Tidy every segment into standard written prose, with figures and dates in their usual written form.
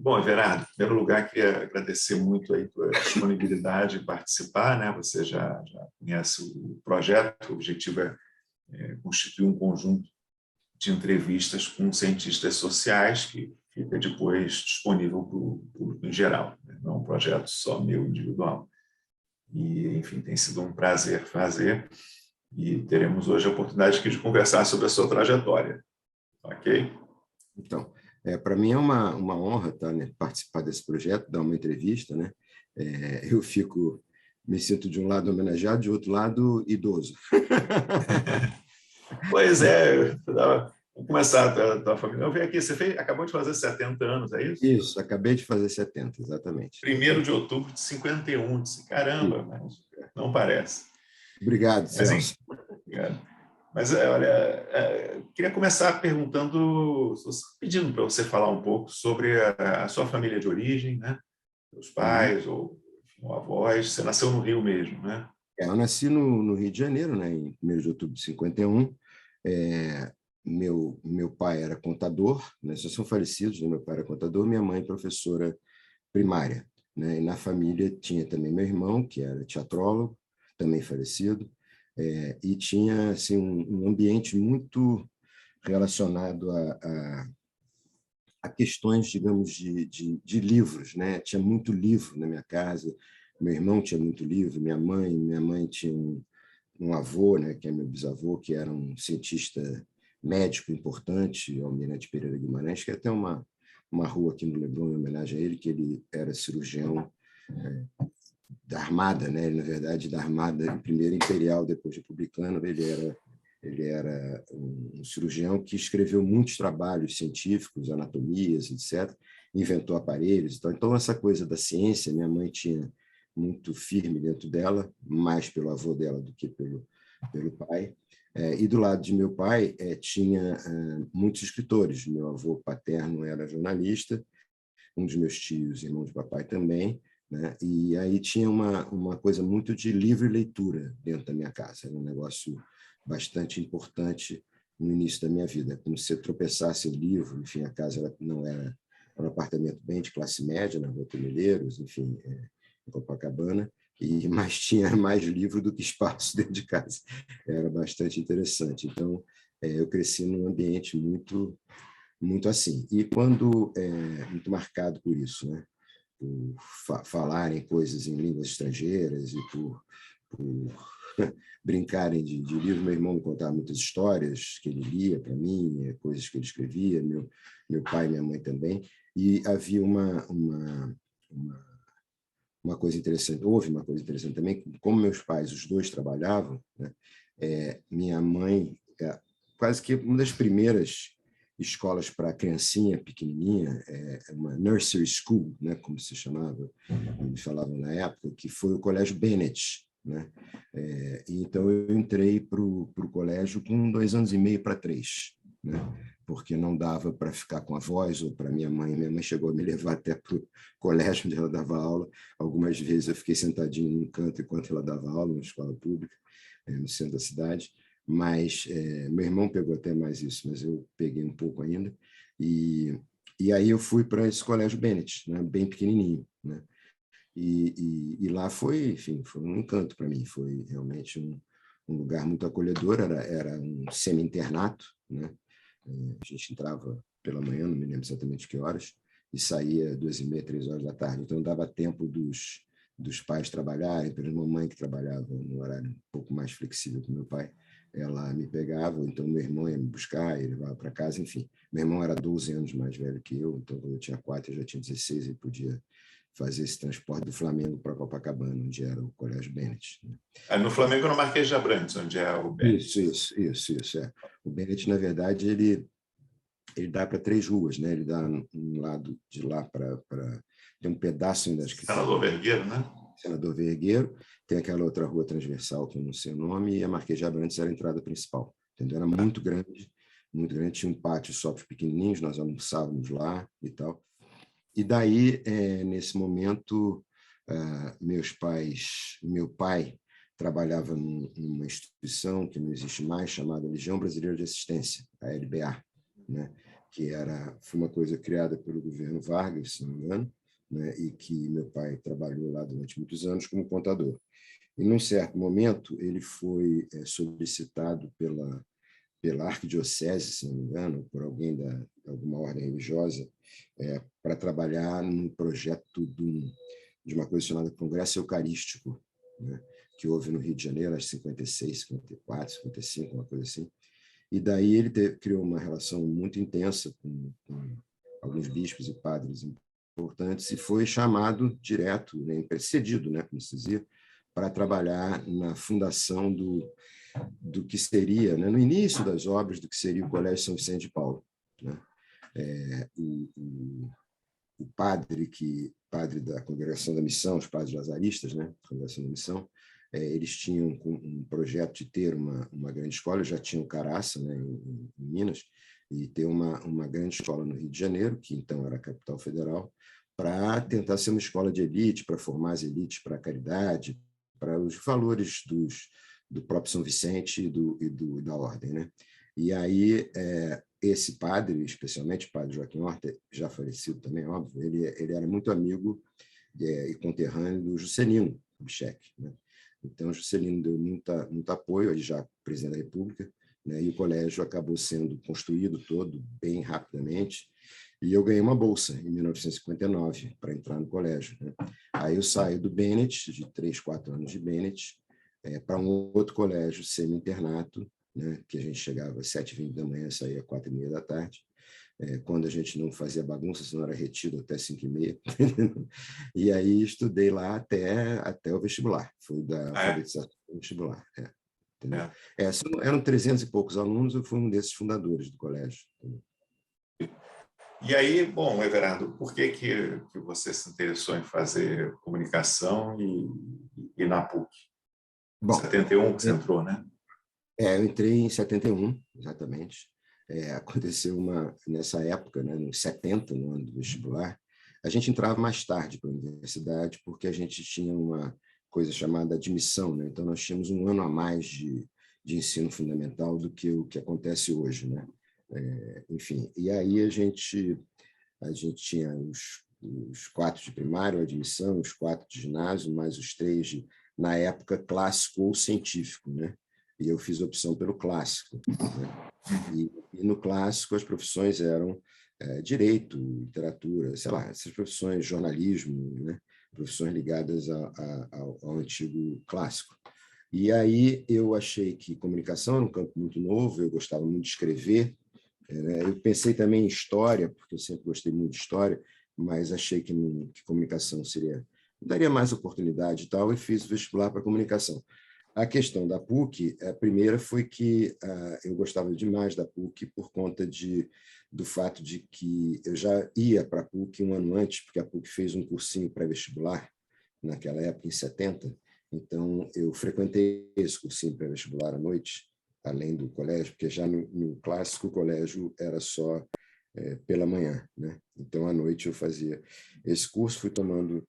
Bom, Everardo, em primeiro lugar, queria agradecer muito aí a tua disponibilidade em participar, né? Você já conhece o projeto, o objetivo é constituir um conjunto de entrevistas com cientistas sociais que fica depois disponível para o público em geral, né? Não é um projeto só meu, individual. E, enfim, tem sido um prazer fazer e teremos hoje a oportunidade aqui de conversar sobre a sua trajetória, ok? Então, para mim é uma honra, tá, né, participar desse projeto, dar uma entrevista, né? Eu me sinto de um lado homenageado, de outro lado idoso. Pois é, vamos começar a tua família. Eu vi aqui, acabou de fazer 70 anos, é isso? Isso, acabei de fazer 70, exatamente. 1º de outubro de 51. Disse, caramba, mas não parece. Obrigado, Mas, Celso. obrigado. Mas, olha, queria começar pedindo para você falar um pouco sobre a sua família de origem, né? Seus pais ou avós. Você nasceu no Rio mesmo, né? Eu nasci no Rio de Janeiro, né, em 1º de outubro de 51. Meu pai era contador, né, já são falecidos, né? Meu pai era contador, minha mãe professora primária, né? E na família tinha também meu irmão, que era teatrólogo, também falecido, e tinha assim, um ambiente muito relacionado a questões, digamos, de livros, né? Tinha muito livro na minha casa, meu irmão tinha muito livro, minha mãe tinha um avô, né, que é meu bisavô, que era um cientista médico importante, Almirante Pereira Guimarães, que é até uma rua aqui no Leblon em homenagem a ele, que ele era cirurgião da Armada, né? Ele, na verdade, da Armada, primeiro imperial, depois republicano. Ele era um cirurgião que escreveu muitos trabalhos científicos, anatomias, etc. Inventou aparelhos. Então, essa coisa da ciência, minha mãe tinha muito firme dentro dela, mais pelo avô dela do que pelo pai. E do lado de meu pai tinha muitos escritores. Meu avô paterno era jornalista, um dos meus tios, irmão de papai também, né? E aí tinha uma coisa muito de livre leitura dentro da minha casa. Era um negócio bastante importante no início da minha vida. Como se eu tropeçasse em livro, enfim, a casa não era um apartamento bem de classe média, na Rua Temeleiros, enfim, em Copacabana, mas tinha mais livro do que espaço dentro de casa. Era bastante interessante. Então, eu cresci num ambiente muito assim. E quando muito marcado por isso, né? Por falarem coisas em línguas estrangeiras e por brincarem de livro. Meu irmão me contava muitas histórias que ele lia para mim, coisas que ele escrevia, meu pai e minha mãe também. E havia uma coisa interessante, houve uma coisa interessante também, como meus pais, os dois trabalhavam, né? Minha mãe, quase que uma das primeiras escolas para criancinha pequenininha, uma nursery school, né, como se chamava, eles falavam na época, que foi o Colégio Bennett, né? Então eu entrei para o colégio com 2 anos e meio para 3, né? Porque não dava para ficar com a voz ou para minha mãe. Minha mãe chegou a me levar até para o colégio onde ela dava aula. Algumas vezes eu fiquei sentadinho num canto enquanto ela dava aula, na escola pública, no centro da cidade. Mas meu irmão pegou até mais isso, mas eu peguei um pouco ainda. E aí eu fui para esse colégio Bennett, né, bem pequenininho, né? E lá foi, enfim, foi um encanto para mim. Foi realmente um lugar muito acolhedor. Era um semi-internato, né? A gente entrava pela manhã, não me lembro exatamente que horas, e saía 2h30, 3 horas da tarde. Então dava tempo dos pais trabalharem, pela mamãe que trabalhava no horário um pouco mais flexível que meu pai, ela me pegava, então meu irmão ia me buscar, ele levava para casa, enfim. Meu irmão era 12 anos mais velho que eu, então quando eu tinha 4, eu já tinha 16 e podia fazer esse transporte do Flamengo para Copacabana, onde era o Colégio Bennett, né? No Flamengo, no Marquês de Abrantes, onde é o Bennett. Isso. O Bennett, na verdade, ele dá para 3 ruas, né? Ele dá um lado de lá para tem um pedaço ainda, acho que Senador Vergueiro, né? Senador Vergueiro, tem aquela outra rua transversal que eu não sei o nome, e a Marquês de Abrantes era a entrada principal, entendeu? Era muito grande, tinha um pátio só para os pequenininhos, nós almoçávamos lá e tal. E daí, nesse momento, meu pai trabalhava numa instituição que não existe mais, chamada Legião Brasileira de Assistência, a LBA, né? foi uma coisa criada pelo governo Vargas, se não me engano, né, e que meu pai trabalhou lá durante muitos anos como contador. E, num certo momento, ele foi solicitado pela arquidiocese, se não me engano, por alguém de alguma ordem religiosa, para trabalhar num projeto de uma coisa chamada Congresso Eucarístico, né, que houve no Rio de Janeiro, acho 56, 54, 55, uma coisa assim. E daí ele criou uma relação muito intensa com alguns bispos e padres importantes e foi chamado direto, né, precedido, né, como se dizia, para trabalhar na fundação do que seria, né, no início das obras, do que seria o Colégio São Vicente de Paulo. Né? O padre da Congregação da Missão, os padres lazaristas, né, Congregação da Missão, eles tinham um projeto de ter uma grande escola, já tinham Caraça, né, em Minas, e ter uma grande escola no Rio de Janeiro, que então era a capital federal, para tentar ser uma escola de elite, para formar as elites para a caridade, para os valores do próprio São Vicente e da ordem. Né? E aí, esse padre, especialmente o padre Joaquim Horta, já falecido também, óbvio, ele era muito amigo e conterrâneo do Juscelino Kubitschek. Né? Então, o Juscelino deu muito apoio, ele já presidente da República, né? E o colégio acabou sendo construído todo bem rapidamente, e eu ganhei uma bolsa em 1959 para entrar no colégio. Né? Aí eu saí do Bennett, de 3, 4 anos de Bennett, para um outro colégio semi-internato, né? Que a gente chegava às 7h20 da manhã, saía às 4h30 da tarde, quando a gente não fazia bagunça, senão era retido até 5h30. E aí estudei lá até o vestibular, foi da alfabetização vestibular. Entendeu? Eram 300 e poucos alunos, eu fui um desses fundadores do colégio. Entendeu? E aí, bom, Everardo, por que você se interessou em fazer comunicação e na PUC? Em Bom, 71 que você entrou, né? Eu entrei em 71, exatamente. Aconteceu nessa época, né, nos 70, no ano do vestibular, a gente entrava mais tarde para a universidade porque a gente tinha uma coisa chamada admissão, né? Então nós tínhamos um ano a mais de ensino fundamental do que o que acontece hoje, né? Enfim, e aí a gente tinha os 4 de primário, admissão, os 4 de ginásio, mais os 3 na época, clássico ou científico, né? E eu fiz opção pelo clássico. Né? E no clássico as profissões eram direito, literatura, sei lá, essas profissões, jornalismo, né? Profissões ligadas ao antigo clássico. E aí eu achei que comunicação era um campo muito novo, eu gostava muito de escrever, eu pensei também em história, porque eu sempre gostei muito de história, mas achei que comunicação daria mais oportunidade e tal, e fiz o vestibular para comunicação. A questão da PUC, a primeira foi que eu gostava demais da PUC por conta do fato de que eu já ia para a PUC um ano antes, porque a PUC fez um cursinho pré-vestibular, naquela época, em 70, então eu frequentei esse cursinho pré-vestibular à noite, além do colégio, porque já no clássico o colégio era só pela manhã, né? Então, à noite eu fazia esse curso, fui tomando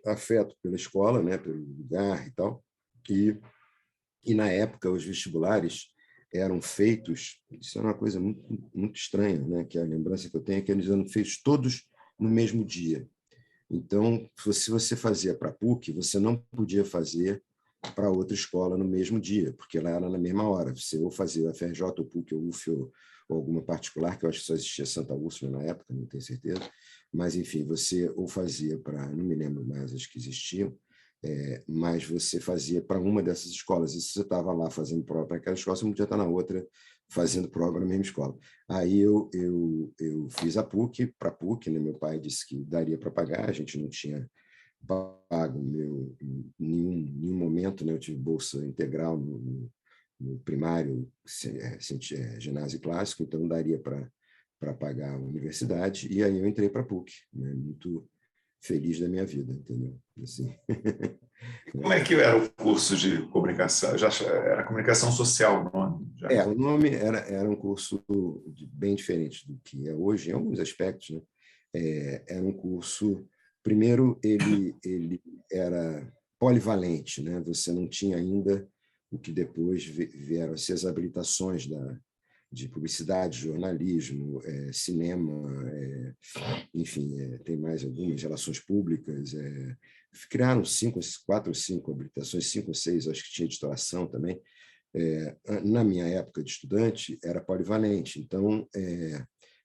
afeto pela escola, né? Pelo lugar e tal, e na época os vestibulares eram feitos, isso é uma coisa muito, muito estranha, né? Que a lembrança que eu tenho é que eles eram feitos todos no mesmo dia. Então, se você fazia para a PUC, você não podia fazer para outra escola no mesmo dia, porque lá era na mesma hora. Você ou fazia a FRJ, ou PUC, ou UF, ou alguma particular, que eu acho que só existia Santa Úrsula na época, não tenho certeza. Mas, enfim, você ou fazia para, não me lembro mais as que existiam, mas você fazia para uma dessas escolas. E se você estava lá fazendo prova para aquela escola, você não podia estar na outra fazendo prova na mesma escola. Aí eu fiz a PUC, para a PUC, né? Meu pai disse que daria para pagar, a gente não tinha pago em nenhum momento, né? Eu tive bolsa integral no primário, ginásio clássico, então daria para pagar a universidade, e aí eu entrei para a PUC, né? Muito feliz da minha vida, entendeu? Assim. Como é que era o curso de comunicação? Já era comunicação social o nome? Já. O nome era um curso bem diferente do que é hoje, em alguns aspectos, né? Era um curso. Primeiro, ele era polivalente, né? Você não tinha ainda o que depois vieram a ser as habilitações de publicidade, jornalismo, cinema, enfim, tem mais algumas relações públicas. Criaram 4 ou 5 habilitações, 5 ou 6, acho que tinha editoração também. Na minha época de estudante, era polivalente. Então,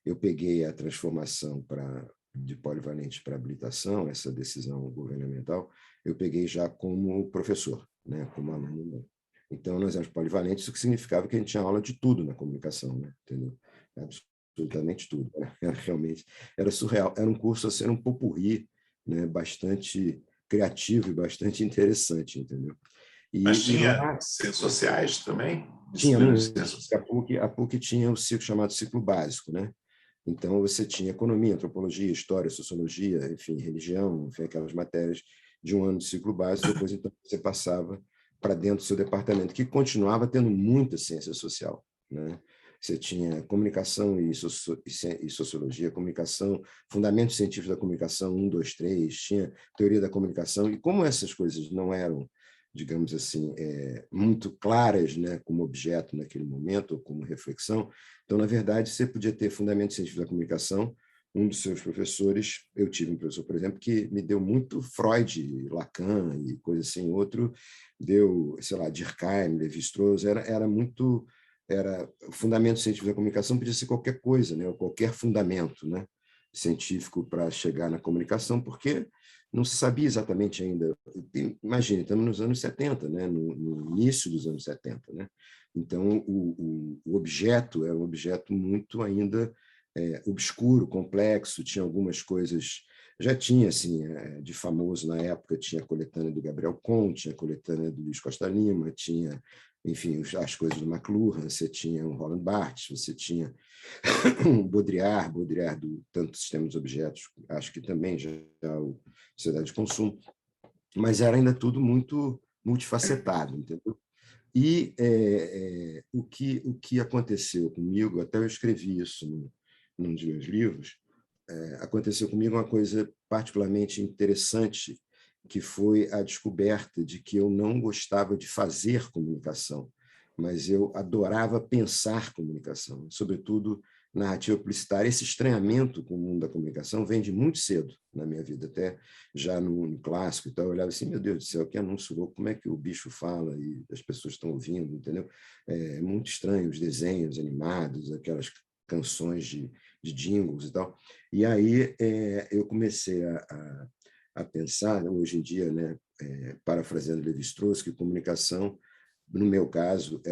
eu peguei a transformação de polivalente para habilitação, essa decisão governamental, eu peguei já como professor, né, como aluno. Então, nós éramos polivalentes, isso que significava que a gente tinha aula de tudo na comunicação, né, entendeu? Absolutamente tudo. Realmente, era surreal. Era um curso, assim, era um pot-pourri, né, bastante criativo e bastante interessante, entendeu? Mas E tinha lá ciências sociais também? tinha Disciplina de muito. ciências sociais? A PUC tinha o ciclo chamado ciclo básico, né? Então, você tinha economia, antropologia, história, sociologia, enfim, religião, enfim, aquelas matérias de um ano de ciclo básico, depois então você passava para dentro do seu departamento, que continuava tendo muita ciência social, né? Você tinha comunicação e sociologia, comunicação, fundamentos científicos da comunicação, 1, 2, 3, tinha teoria da comunicação, e como essas coisas não eram, digamos assim, muito claras, né, como objeto naquele momento, ou como reflexão, então, na verdade, você podia ter fundamentos científicos da comunicação. Um dos seus professores, eu tive um professor, por exemplo, que me deu muito Freud, Lacan e coisa assim. Outro deu, sei lá, Durkheim, Lévi-Strauss. Era fundamento científico da comunicação podia ser qualquer coisa, né? Ou qualquer fundamento, né, científico para chegar na comunicação, porque não se sabia exatamente ainda. Imagine, estamos nos anos 70, né? No início dos anos 70, né? Então, o objeto era um objeto muito ainda obscuro, complexo, tinha algumas coisas. Já tinha, assim, de famoso na época, tinha a coletânea do Gabriel Conte, tinha a coletânea do Luiz Costa Lima, tinha, enfim, as coisas do McLuhan, você tinha o Roland Barthes, você tinha o Baudrillard do Tanto Sistemas de Objetos, acho que também já o Sociedade de Consumo, mas era ainda tudo muito multifacetado, entendeu? E o que aconteceu comigo, até eu escrevi isso num dos meus livros, aconteceu comigo uma coisa particularmente interessante, que foi a descoberta de que eu não gostava de fazer comunicação, mas eu adorava pensar comunicação, sobretudo narrativa publicitária. Esse estranhamento com o mundo da comunicação vem de muito cedo na minha vida, até já no clássico. Então, eu olhava assim, meu Deus do céu, que anúncio louco, como é que o bicho fala e as pessoas estão ouvindo, entendeu? É muito estranho os desenhos animados, aquelas canções de jingles e tal. E aí eu comecei a pensar, hoje em dia, né, parafraseando Lévi-Strauss, que comunicação, no meu caso,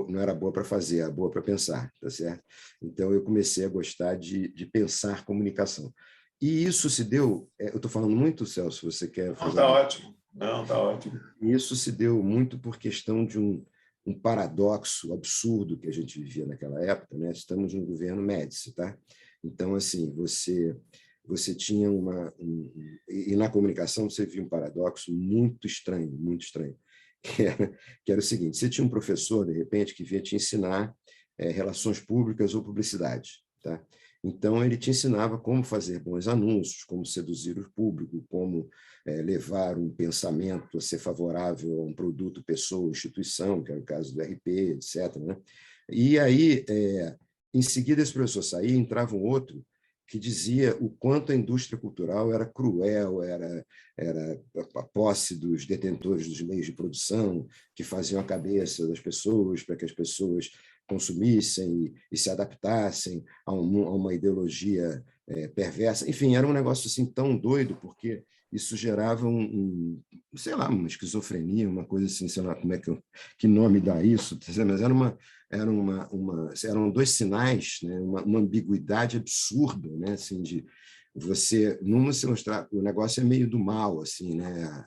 não era boa para fazer, era boa para pensar, tá certo? Então, eu comecei a gostar de pensar comunicação. E isso se deu, eu estou falando muito, Celso, você quer Não, fazer está alguma... ótimo. Não, está ótimo. E isso se deu muito por questão de um paradoxo absurdo que a gente vivia naquela época, né? Estamos no governo Médici, tá? Então, assim, você tinha e na comunicação você via um paradoxo muito estranho, que era o seguinte: você tinha um professor, de repente, que vinha te ensinar relações públicas ou publicidade, tá? Então, ele te ensinava como fazer bons anúncios, como seduzir o público, como levar um pensamento a ser favorável a um produto, pessoa, instituição, que era o caso do RP, etc., né? E aí, em seguida, esse professor saía, entrava um outro que dizia o quanto a indústria cultural era cruel, era a posse dos detentores dos meios de produção, que faziam a cabeça das pessoas para que as pessoas consumissem e se adaptassem a uma ideologia perversa. Enfim, era um negócio assim tão doido, porque isso gerava sei lá, uma esquizofrenia, uma coisa assim, sei lá como é que nome dá isso, mas eram dois sinais, né? Uma ambiguidade absurda, né? Assim, de você, numa se mostrar, o negócio é meio do mal, assim, né?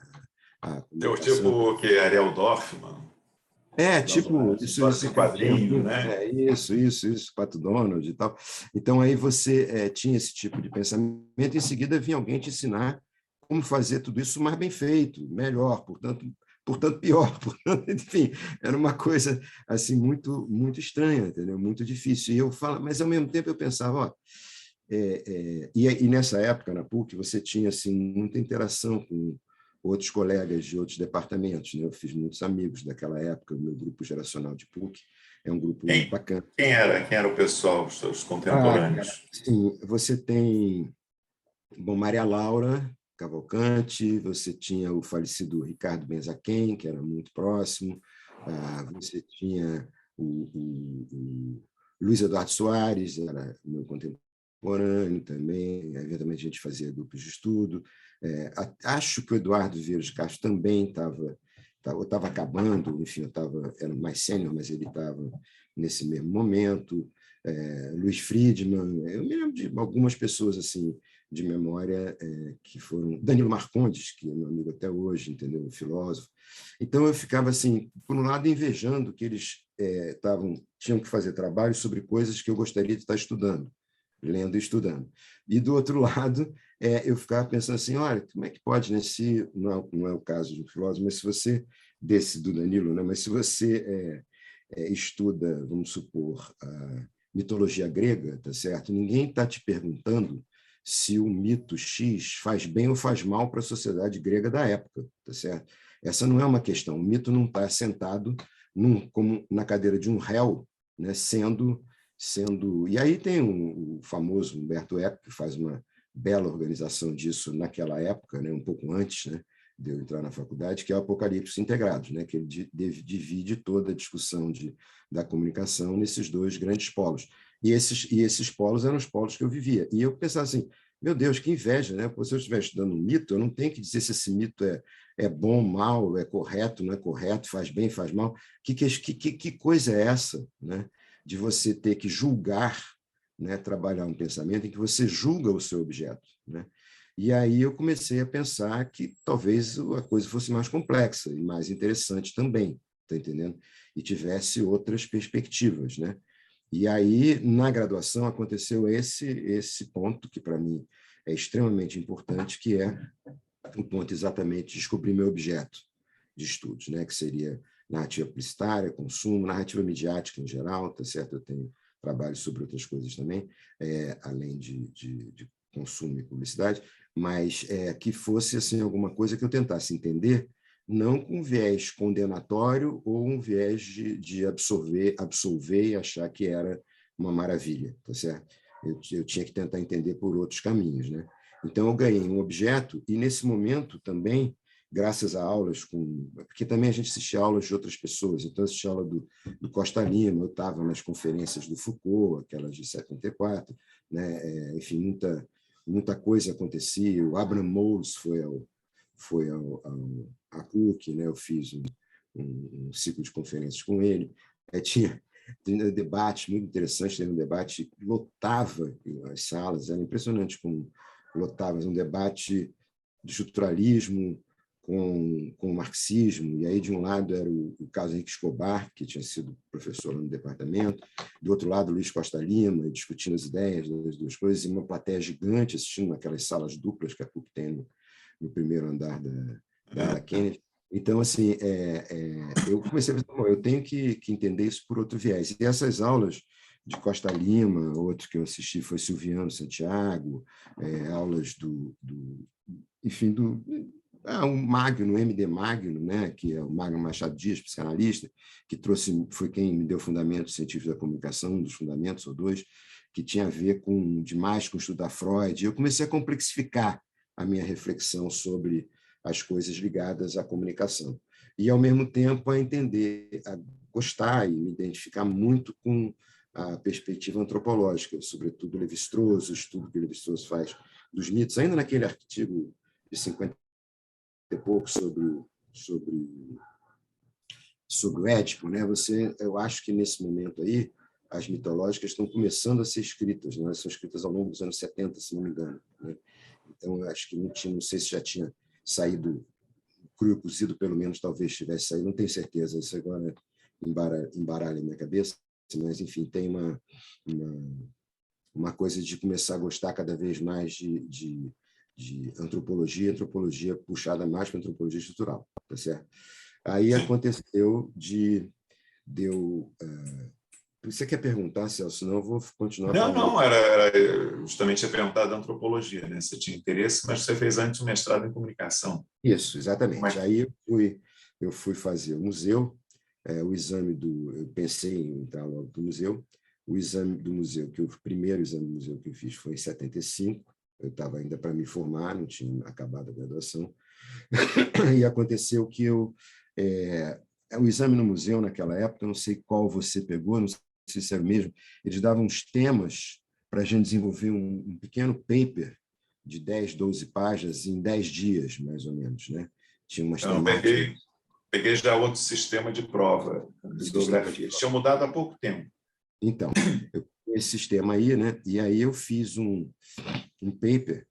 A comunicação. Tipo que Ariel Dorfman, Tipo, histórias isso em acabou quadrinho, muito, né? isso, Pato Donald e tal. Então, aí você tinha esse tipo de pensamento, e em seguida vinha alguém te ensinar como fazer tudo isso mais bem feito, melhor, portanto pior, portanto, enfim, era uma coisa assim muito estranha, entendeu? Muito difícil. E eu falo, mas ao mesmo tempo eu pensava, ó, e nessa época na PUC você tinha assim muita interação com outros colegas de outros departamentos, né? Eu fiz muitos amigos daquela época, o meu grupo geracional de PUC é um grupo Quem, bacana. quem era o pessoal, os contemporâneos? Sim, você tem, bom, Maria Laura Cavalcante, você tinha o falecido Ricardo Benzaquem, que era muito próximo, você tinha o Luiz Eduardo Soares, era meu contemporâneo também, eventualmente a gente fazia grupos de estudo. Acho que o Eduardo Vieira de Castro também estava acabando, enfim, era mais sênior, mas ele estava nesse mesmo momento. Luiz Friedman, eu me lembro de algumas pessoas assim de memória que foram Danilo Marcondes, que é meu amigo até hoje, entendeu, um filósofo. Então eu ficava assim, por um lado invejando que eles tinham que fazer trabalhos sobre coisas que eu gostaria de estar estudando, lendo e estudando. E do outro lado, eu ficava pensando assim, olha, como é que pode, né? Se não é o caso de um filósofo, mas se você desse do Danilo, né? Mas se você estuda, vamos supor, a mitologia grega, tá certo? Ninguém está te perguntando se o mito X faz bem ou faz mal para a sociedade grega da época, tá certo? Essa não é uma questão. O mito não está sentado como na cadeira de um réu, né? sendo e aí tem o famoso Humberto Eco, que faz uma bela organização disso naquela época, né? Um pouco antes, né? de eu entrar na faculdade, que é o Apocalipse Integrados, né? que ele divide toda a discussão da comunicação nesses dois grandes polos. E esses polos eram os polos que eu vivia. E eu pensava assim, meu Deus, que inveja, né? Porque se eu estiver estudando um mito, eu não tenho que dizer se esse mito é bom, mal, é correto, não é correto, faz bem, faz mal. Que coisa é essa, né? De você ter que julgar, né? Trabalhar um pensamento em que você julga o seu objeto, né? E aí eu comecei a pensar que talvez a coisa fosse mais complexa e mais interessante também, tá entendendo? E tivesse outras perspectivas, né? E aí, na graduação, aconteceu esse ponto que, para mim, é extremamente importante, que é o ponto exatamente de descobrir meu objeto de estudos, né? Que seria narrativa publicitária, consumo, narrativa midiática em geral, tá certo? Eu tenho trabalho sobre outras coisas também, além de consumo e publicidade, mas que fosse assim alguma coisa que eu tentasse entender, não com viés condenatório ou um viés de absolver e achar que era uma maravilha, tá certo? Eu tinha que tentar entender por outros caminhos, né? Então eu ganhei um objeto e nesse momento também, graças a aulas porque também a gente assistia aulas de outras pessoas, então eu assistia aula do Costa Lima, eu estava nas conferências do Foucault, aquelas de 74, né? Enfim, muita coisa acontecia. O Abraham Moles foi à PUC, né? Eu fiz um ciclo de conferências com ele. Tinha debate muito interessante, teve um debate que lotava as salas, era impressionante como lotava, um debate de estruturalismo com o marxismo, e aí de um lado era o caso Henrique Escobar, que tinha sido professor no departamento, do outro lado Luiz Costa Lima, discutindo as ideias das duas coisas, e uma plateia gigante assistindo naquelas salas duplas que a PUC tem no primeiro andar da Ala Kennedy. Então, assim, eu comecei a pensar, bom, eu tenho que entender isso por outro viés. E essas aulas de Costa Lima, outro que eu assisti foi Silviano Santiago, aulas enfim, um Magno, MD Magno, né, que é o Magno Machado Dias, psicanalista, que foi quem me deu fundamentos científicos da comunicação, um dos fundamentos, ou dois, que tinha a ver demais com estudar Freud. E eu comecei a complexificar a minha reflexão sobre as coisas ligadas à comunicação. E, ao mesmo tempo, a entender, a gostar e me identificar muito com a perspectiva antropológica, sobretudo Levi-Strauss, o estudo que Levi-Strauss faz dos mitos, ainda naquele artigo de 50 e pouco sobre o Édipo, né? Eu acho que nesse momento aí as mitológicas estão começando a ser escritas, né? São escritas ao longo dos anos 70, se não me engano, né? Então eu acho que não sei se já tinha saído cru e cozido, pelo menos talvez tivesse saído, não tenho certeza, isso agora embaralha a minha cabeça, mas enfim, tem uma coisa de começar a gostar cada vez mais de antropologia puxada mais para antropologia estrutural, tá certo? Aí aconteceu de eu... Você quer perguntar, Celso? Senão eu vou continuar falando. Não, era justamente a perguntar da antropologia, né? Você tinha interesse, mas você fez antes um mestrado em comunicação. Isso, exatamente. Aí eu fui fazer o museu, o exame eu pensei em entrar logo para o museu. O exame do museu, o primeiro exame do museu que eu fiz foi em 75. Eu estava ainda para me formar, não tinha acabado a graduação. E aconteceu que o exame no museu, naquela época, não sei qual você pegou, não sei se era o mesmo, eles davam uns temas para a gente desenvolver um pequeno paper de 10, 12 páginas em 10 dias, mais ou menos. Né? Tinha umas Então, temáticas. peguei já outro sistema de prova, bibliografia. Eles tinham mudado há pouco tempo. Então, eu peguei esse sistema aí, né? E aí eu fiz um paper,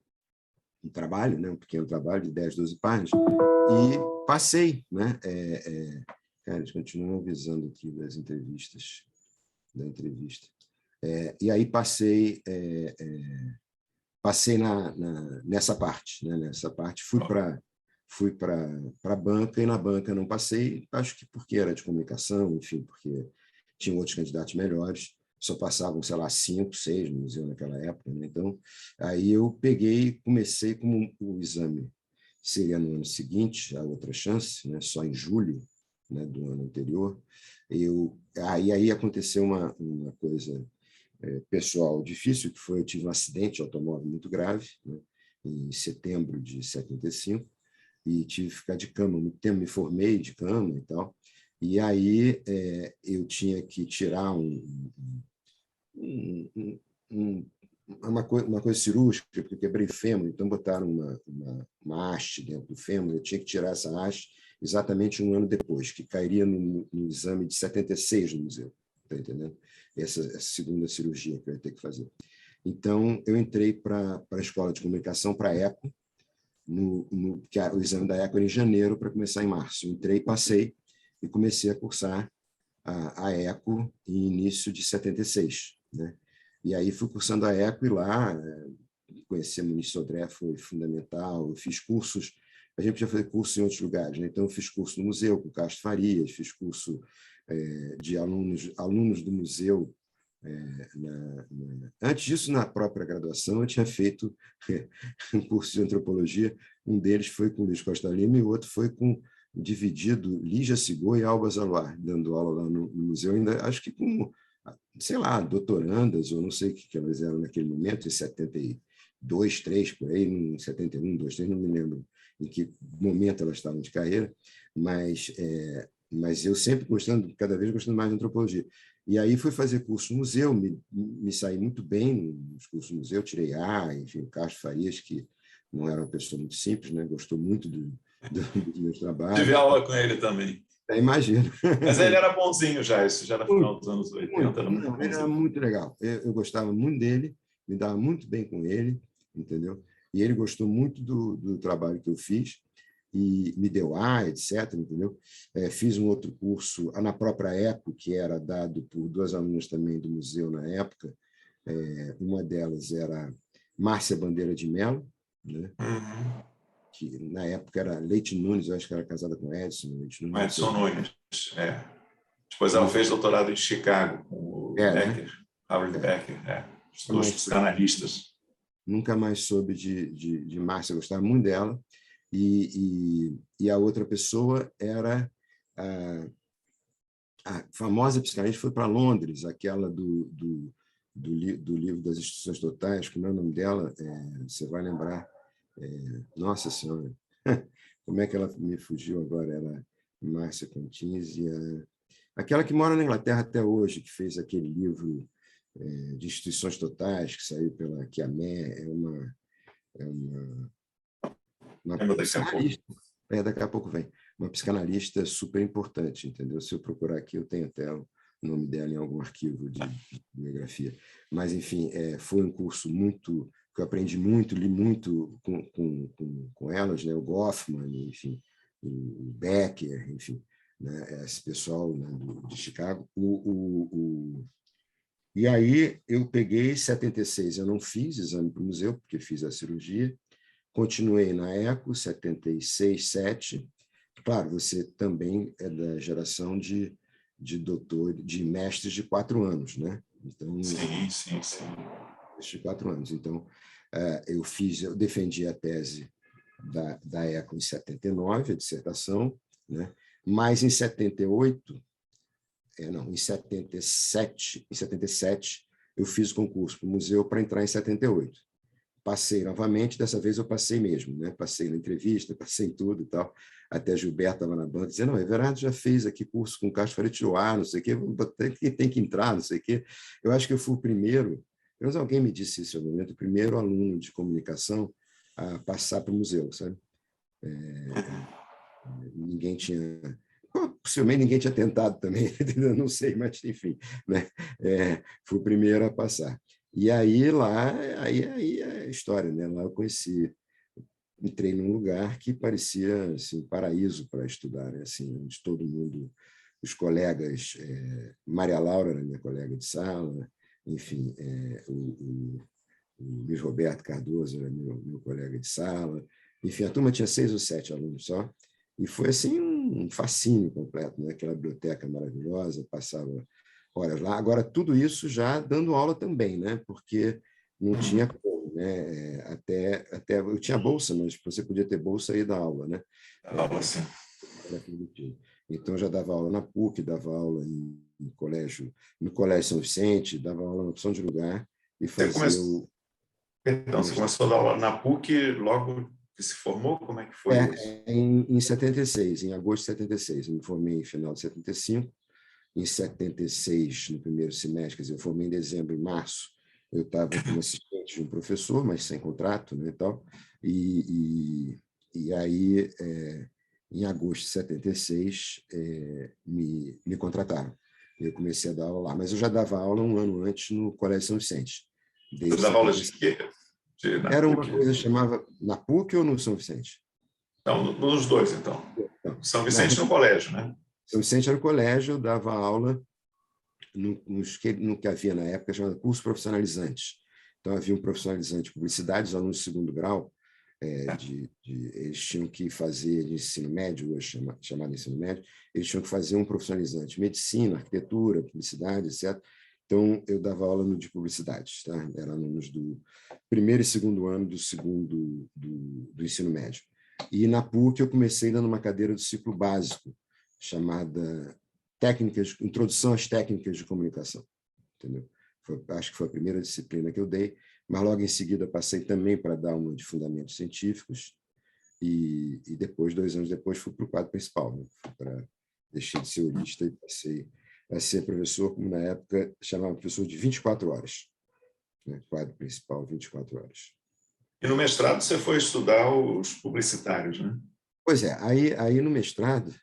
um trabalho, né? Um pequeno trabalho de 10, 12 páginas, e passei. Né? Cara, eles continuam avisando aqui da entrevista. E aí passei nessa parte. Né? Nessa parte, fui para a banca, e na banca não passei, acho que porque era de comunicação, enfim, porque tinham outros candidatos melhores, só passavam, sei lá, 5, 6 no museu naquela época. Né? Então, aí eu comecei como o exame seria no ano seguinte, a outra chance, né? Só em julho, né, do ano anterior. Aí aconteceu uma coisa pessoal difícil, que foi eu tive um acidente de automóvel muito grave, né, em setembro de 75, e tive que ficar de cama muito tempo, me formei de cama e tal. E aí eu tinha que tirar uma coisa cirúrgica, porque eu quebrei fêmur, então botaram uma haste dentro do fêmur, eu tinha que tirar essa haste exatamente um ano depois, que cairia no exame de 76 no museu, está entendendo? Essa segunda cirurgia que eu ia ter que fazer. Então, eu entrei para a escola de comunicação, para a ECO, que o exame da ECO era em janeiro, para começar em março. Eu entrei, passei e comecei a cursar a ECO em início de 76. Né? E aí fui cursando a ECO, e lá conhecer o ministro Sodré foi fundamental. Eu fiz cursos, a gente podia fazer curso em outros lugares, né? Então eu fiz curso no museu com o Castro Farias, fiz curso de alunos do museu. Antes disso, na própria graduação, eu tinha feito um curso de antropologia. Um deles foi com o Luiz Costa Lima e o outro foi com dividido Lígia Sigô e Alba Zaluar, dando aula lá no museu, ainda acho que com, sei lá, doutorandas, ou não sei o que elas eram naquele momento, em 72, 3, por aí, em 71, 2, 3, não me lembro em que momento elas estavam de carreira, mas eu sempre cada vez gostando mais de antropologia. E aí fui fazer curso no museu, me saí muito bem nos cursos no museu, tirei A, enfim, o Castro Farias, que não era uma pessoa muito simples, né? Gostou muito dos meus trabalhos. Tive aula com ele também. Imagino. Mas ele era bonzinho já, isso já no final dos anos 80. Era muito ele era muito legal. Eu gostava muito dele, me dava muito bem com ele, entendeu? E ele gostou muito do trabalho que eu fiz e me deu etc., entendeu? Fiz um outro curso na própria ECO, que era dado por duas alunas também do museu na época. Uma delas era Márcia Bandeira de Mello, né? Uhum. Que na época era Leite Nunes, eu acho que era casada com Edson Leite Nunes. Edson Nunes, Depois ela fez doutorado em Chicago com o Becker, né? Howard Becker, os dois psicanalistas. Nunca mais soube de Márcia, eu gostava muito dela. E a outra pessoa era a famosa psicanalista, foi para Londres, aquela do livro das Instituições Totais, como é o nome dela? Você vai lembrar. Nossa Senhora, como é que ela me fugiu agora? Era Márcia Contins, aquela que mora na Inglaterra até hoje, que fez aquele livro de Instituições Totais, que saiu pela Kiamé, uma psicanalista. Daqui a pouco vem. Uma psicanalista super importante, entendeu? Se eu procurar aqui, eu tenho até o nome dela em algum arquivo de bibliografia. Mas, enfim, foi um curso muito que eu aprendi muito, li muito com elas, né? O Goffman, enfim, o Becker, enfim, né? Esse pessoal, né, de Chicago. E aí eu peguei 76, eu não fiz exame para o museu, porque fiz a cirurgia, continuei na ECO, 76, 7. Claro, você também é da geração de mestres de 4 anos, né? Então, sim. De 4 anos. Então, eu defendi a tese da ECO em 79, a dissertação, né? Mas em 78 não, em 77 eu fiz o concurso para o museu para entrar em 78. Passei novamente, dessa vez eu passei mesmo, né? Passei na entrevista, passei em tudo e tal. Até Gilberto estava na banca dizendo, não, Everardo já fez aqui curso com o Castro Faretiloá, não sei o quê, tem que entrar, não sei o quê. Eu acho que eu fui o primeiro, pelo menos alguém me disse isso no momento, o primeiro aluno de comunicação a passar para o museu, sabe? Ninguém tinha... Possivelmente ninguém tinha tentado também, não sei, mas enfim, né? Fui o primeiro a passar. E aí lá, aí é a história, né? Lá eu conheci, entrei num lugar que parecia assim, paraíso para estudar, né? Assim, onde todo mundo, os colegas, Maria Laura era minha colega de sala, enfim, o Luiz Roberto Cardoso era meu colega de sala, enfim, a turma tinha 6 ou 7 alunos só, e foi assim um fascínio completo, né? Aquela biblioteca maravilhosa, passava horas lá. Agora, tudo isso já dando aula também, né? Porque não tinha como, né? Até eu tinha bolsa, mas você podia ter bolsa e dar aula, né? Aula, sim. Era permitido. Então, já dava aula na PUC, dava aula no colégio São Vicente, dava aula em opção de lugar e Você fazia começou, o perdão, você mestrado. começou a dar aula na PUC logo que se formou? Como é que foi isso? Em 76, em agosto de 76. Eu me formei em final de 75. Em 76, no primeiro semestre, quer dizer, eu formei em dezembro, em março, eu estava como assistente de um professor, mas sem contrato, né, e tal. E aí, em agosto de 76, me contrataram. Eu comecei a dar aula lá, mas eu já dava aula um ano antes no Colégio São Vicente, Você desde dava aula de 76. quê? Na Era uma PUC? coisa chamava na PUC ou no São Vicente? Não, nos dois, então. Não, São Vicente no colégio, né? São Vicente era o colégio, eu dava aula no que havia na época chamado curso profissionalizantes. Então, havia um profissionalizante de publicidade, os alunos de segundo grau, eles tinham que fazer de ensino médio, hoje chamado ensino médio, eles tinham que fazer um profissionalizante, medicina, arquitetura, publicidade, etc. Então, eu dava aula no de publicidade, tá? Eram alunos do primeiro e segundo ano do ensino médio. E na PUC eu comecei dando uma cadeira do ciclo básico, chamada Introdução às Técnicas de Comunicação. Entendeu? Acho que foi a primeira disciplina que eu dei, mas logo em seguida passei também para dar uma de fundamentos científicos e depois, 2 anos depois, fui para o quadro principal. Né? Deixei de ser urista e passei a ser professor, como na época chamava professor de 24 horas. Né? Quadro principal, 24 horas. E no mestrado você foi estudar os publicitários, né? Pois é, aí no mestrado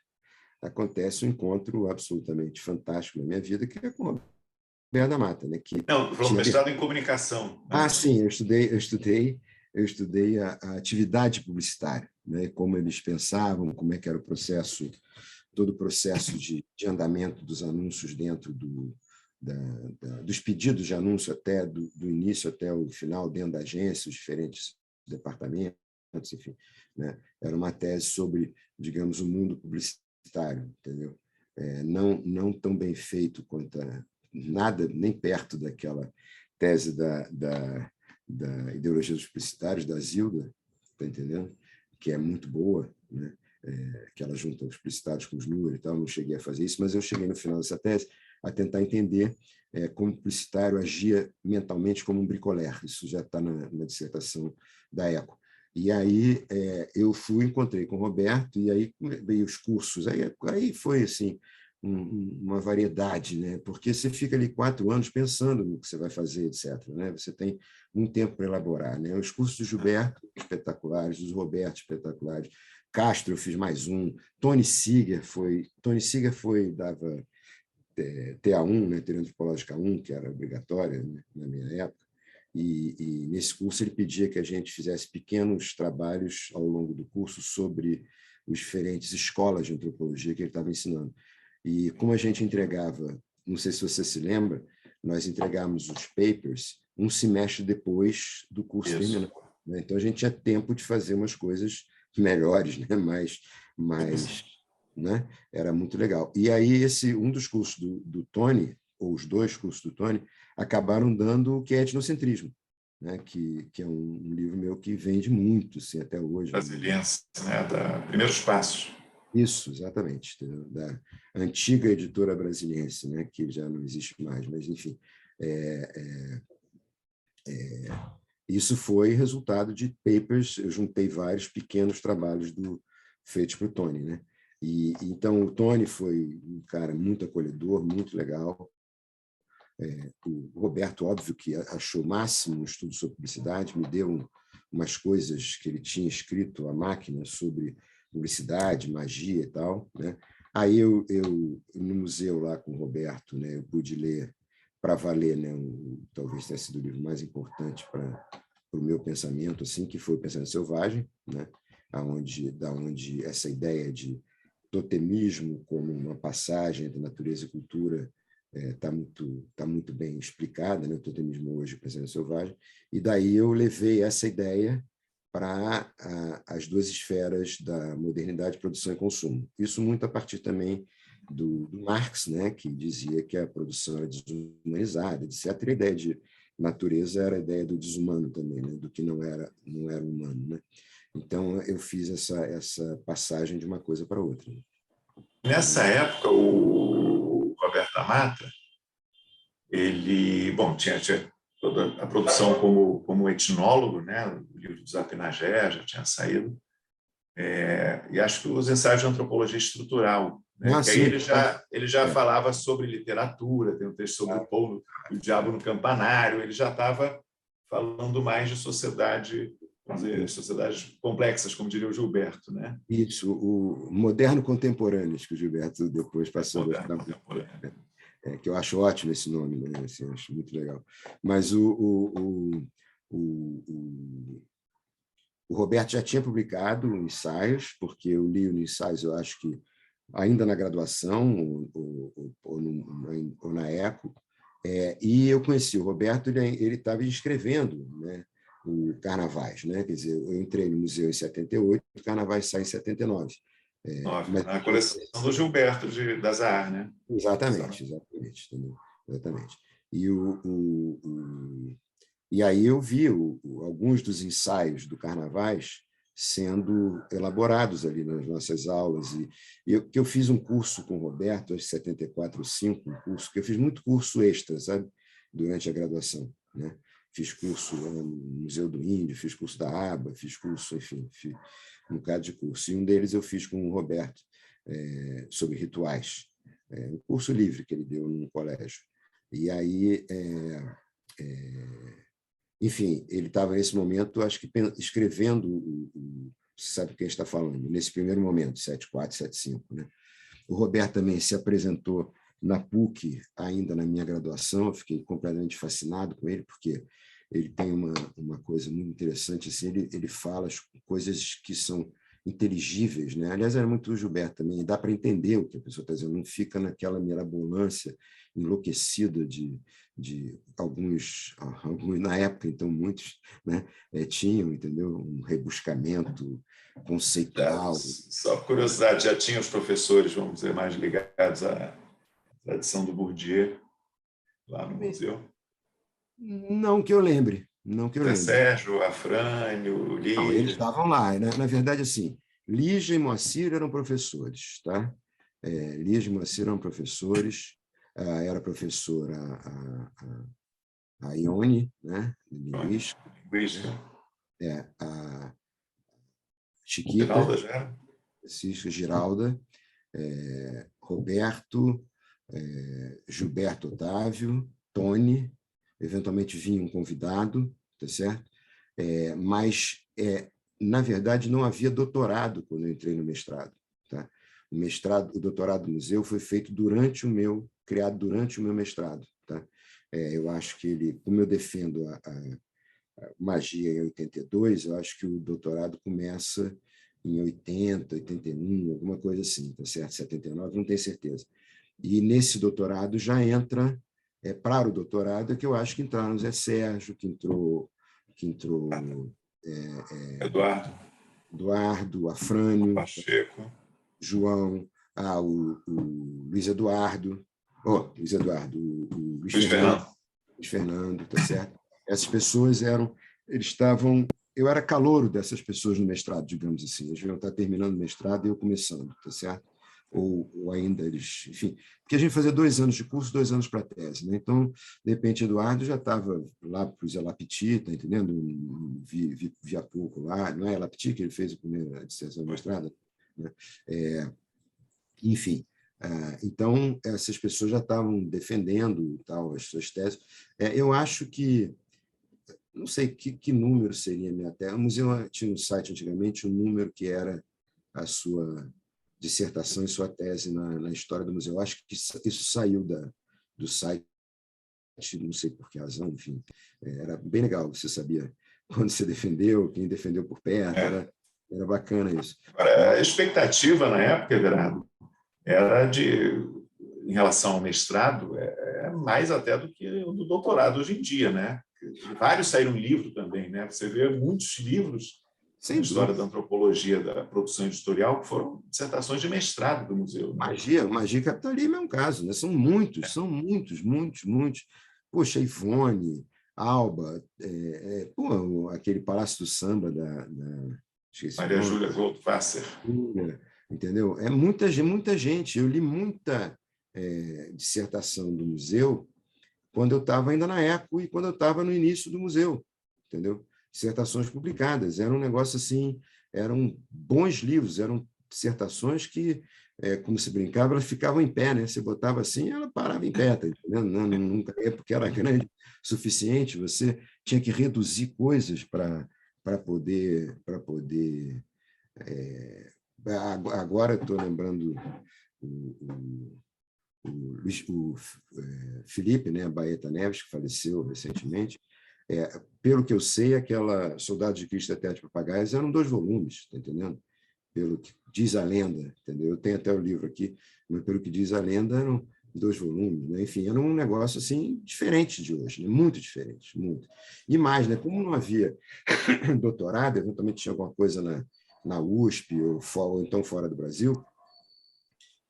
acontece um encontro absolutamente fantástico na minha vida, que é com o Roberto da Mata, né? Que Não, falou tinha... mestrado em comunicação, né? sim, eu estudei a atividade publicitária, né? Como eles pensavam, como é que era o processo, todo o processo de andamento dos anúncios dentro dos pedidos de anúncio até do início até o final dentro da agência, os diferentes departamentos, enfim, né? Era uma tese sobre, digamos, o mundo publicitário, entendeu? Não tão bem feito quanto nada, nem perto daquela tese da ideologia dos publicitários, da Zilda, está entendendo? Que é muito boa, né? Que ela junta os publicitários com os números e tal. Não cheguei a fazer isso, mas eu cheguei no final dessa tese a tentar entender como o publicitário agia mentalmente como um bricoleur. Isso já está na dissertação da ECO. E aí eu encontrei com o Roberto, e aí veio os cursos. Aí foi assim, uma variedade, né? Porque você fica ali 4 anos pensando no que você vai fazer, etc. Né? Você tem um tempo para elaborar. Né? Os cursos do Gilberto, espetaculares, dos Roberto, espetaculares. Castro, eu fiz mais um. Tony Seeger dava TA1, né? Teoria Antropológica 1, que era obrigatória, né? Na minha época. E nesse curso ele pedia que a gente fizesse pequenos trabalhos ao longo do curso sobre as diferentes escolas de antropologia que ele estava ensinando. E como a gente entregava, não sei se você se lembra, nós entregávamos os papers um semestre depois do curso terminar. Né? Então a gente tinha tempo de fazer umas coisas melhores, né? mais né? Era muito legal. E aí um dos cursos do Tony, ou os 2 cursos do Tony, acabaram dando o que é etnocentrismo, né? que é um livro meu que vende muito assim, até hoje. Brasiliense, né? Primeiros Passos. Isso, exatamente, da antiga editora brasiliense, né, que já não existe mais, mas, enfim, é, isso foi resultado de papers, eu juntei vários pequenos trabalhos feitos para o Tony, né? Então, o Tony foi um cara muito acolhedor, muito legal. O Roberto, óbvio, que achou o máximo no estudo sobre publicidade, me deu umas coisas que ele tinha escrito à máquina sobre publicidade, magia e tal, né? Aí no museu lá com o Roberto, né, eu pude ler para valer, né, talvez tenha sido o livro mais importante para o meu pensamento, assim, que foi o Pensamento Selvagem, né? Da onde essa ideia de totemismo como uma passagem entre natureza e cultura tá muito bem explicada, né? O totemismo hoje, o Pensamento Selvagem, e daí eu levei essa ideia para as duas esferas da modernidade, produção e consumo. Isso muito a partir também do Marx, né, que dizia que a produção era desumanizada, etc. E a ideia de natureza era a ideia do desumano também, né, do que não era humano, né? Então, eu fiz essa passagem de uma coisa para outra. Nessa época, o Roberto Amata, ele, bom, tinha toda a produção como etnólogo, né? O livro do Zapinagé já tinha saído, e acho que os ensaios de antropologia estrutural, né? Que aí Sim, ele já falava sobre literatura, tem um texto sobre o povo e o diabo no campanário, ele já estava falando mais de sociedade, vamos dizer, sociedades complexas, como diria o Gilberto, né? Isso, o moderno contemporâneo, que o Gilberto depois passou a gostar muito, que eu acho ótimo esse nome, né? Assim, acho muito legal. Mas o Roberto já tinha publicado ensaios, porque eu li os ensaios, eu acho que ainda na graduação ou na ECO, e eu conheci o Roberto, ele estava escrevendo, né, o Carnavais, né? Quer dizer, eu entrei no museu em 78, o Carnavais sai em 79. Mas Na coleção do Gilberto da Zahar, né? exatamente. Exatamente. E aí eu vi alguns dos ensaios do Carnavais sendo elaborados ali nas nossas aulas. Que eu fiz um curso com o Roberto, acho que 74 ou 5, um curso, que eu fiz muito curso extra, sabe? Durante a graduação, né? Fiz curso no Museu do Índio, fiz curso da ABA, fiz curso, enfim, fiz um bocado de curso. E um deles eu fiz com o Roberto, sobre rituais. Um curso livre que ele deu num colégio. E aí... enfim, ele estava nesse momento, acho que escrevendo, você sabe o que a gente está falando, nesse primeiro momento, 74, 75. Né? O Roberto também se apresentou na PUC, ainda na minha graduação, eu fiquei completamente fascinado com ele, porque ele tem uma coisa muito interessante, assim, ele fala as coisas que são inteligíveis, né? Aliás, era muito o Gilberto também, dá para entender o que a pessoa está dizendo, não fica naquela mirabolância enlouquecida de alguns, na época, então, muitos, né, tinham, entendeu? Um rebuscamento conceitual. Só por curiosidade, já tinha os professores, vamos dizer, mais ligados à tradição do Bourdieu lá no museu? Não que eu lembre. Não que eu Zé lembre. Sérgio, Afrânio, Não, eles Lígia. estavam lá. Na verdade, assim, Lígia e Moacir eram professores, tá? Lígia e Moacir eram professores. Era professora a Ione, né? Linguística. A Chiquita, Geralda já? Francisca Giralda, Roberto, Gilberto Otávio, Tony, eventualmente vinha um convidado, tá certo? Mas, na verdade, não havia doutorado quando eu entrei no mestrado. Tá? O doutorado do museu foi feito criado durante o meu mestrado. Tá? Eu acho que como eu defendo a magia em 82, eu acho que o doutorado começa em 80, 81, alguma coisa assim, tá certo? 79, não tenho certeza. E nesse doutorado já entra, para o doutorado, que eu acho que entraram o Zé Sérgio, que entrou Eduardo, Afrânio, Pacheco, João, o Luiz Eduardo, o Luiz Luiz Fernando, Fernando. Luiz Fernando, tá certo? Essas pessoas eles estavam eu era calouro dessas pessoas no mestrado, digamos assim. Eles deviam estar terminando o mestrado e eu começando, tá certo? Ou ainda eles... Enfim, porque a gente fazia 2 anos de curso, 2 anos para a tese, né? Então, de repente, Eduardo já estava lá para o Zé Lapiti, tá entendendo? Via pouco lá, não é Lapiti que ele fez a primeira dissertação de mestrado? Né? Enfim, então, essas pessoas já estavam defendendo tal, as suas teses. Eu acho que não sei que número seria a minha tese. O museu tinha um site antigamente, um número que era a sua dissertação e sua tese na história do museu. Eu acho que isso saiu do site, não sei por que razão, enfim. Era bem legal, você sabia quando você defendeu, quem defendeu por perto, era bacana isso. Agora, a expectativa na época, Everardo, era em relação ao mestrado, mais até do que o do doutorado hoje em dia, né? Vários saíram livro também, né? Você vê muitos livros na história da antropologia, da produção editorial, que foram dissertações de mestrado do museu. Né? Magia e capitalismo é um caso, né? São muitos. Poxa, Ivone, Alba, aquele Palácio do Samba da Maria Júlia Goldwasser. Entendeu? É muita gente. Eu li muita dissertação do museu quando eu estava ainda na ECO e quando eu estava no início do museu, entendeu? Dissertações publicadas. Era um negócio assim, eram bons livros, eram dissertações que, como se brincava, elas ficavam em pé, né? Você botava assim, ela parava em pé, tá entendendo? Nunca é porque era grande o suficiente, você tinha que reduzir coisas para poder agora eu estou lembrando o Felipe, né, Baeta Neves, que faleceu recentemente. Pelo que eu sei, aquela Soldados de Cristo e a Terra de Papagaios eram 2 volumes, tá entendendo? Pelo que diz a lenda, entendeu? Eu tenho até o livro aqui, mas pelo que diz a lenda, eram 2 volumes, né? Enfim, era um negócio assim diferente de hoje, né? Muito diferente, muito. E mais, né? Como não havia doutorado, eventualmente tinha alguma coisa na USP ou então fora do Brasil, o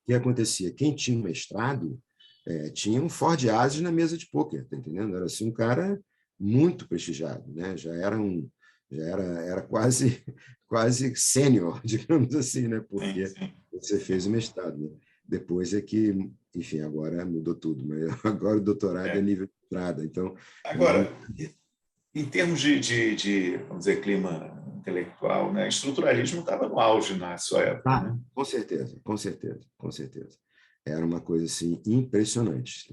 que acontecia? Quem tinha mestrado tinha um Ford Ases na mesa de pôquer, tá entendendo? Era assim um cara muito prestigiado, né? Já era quase sênior, digamos assim, né? Porque você fez o mestrado, né? Depois é que, enfim, agora mudou tudo, mas agora o doutorado é nível de entrada, então... Agora, em termos de vamos dizer, clima intelectual, né? Estruturalismo estava no auge na sua época, né? Com certeza. Era uma coisa assim impressionante.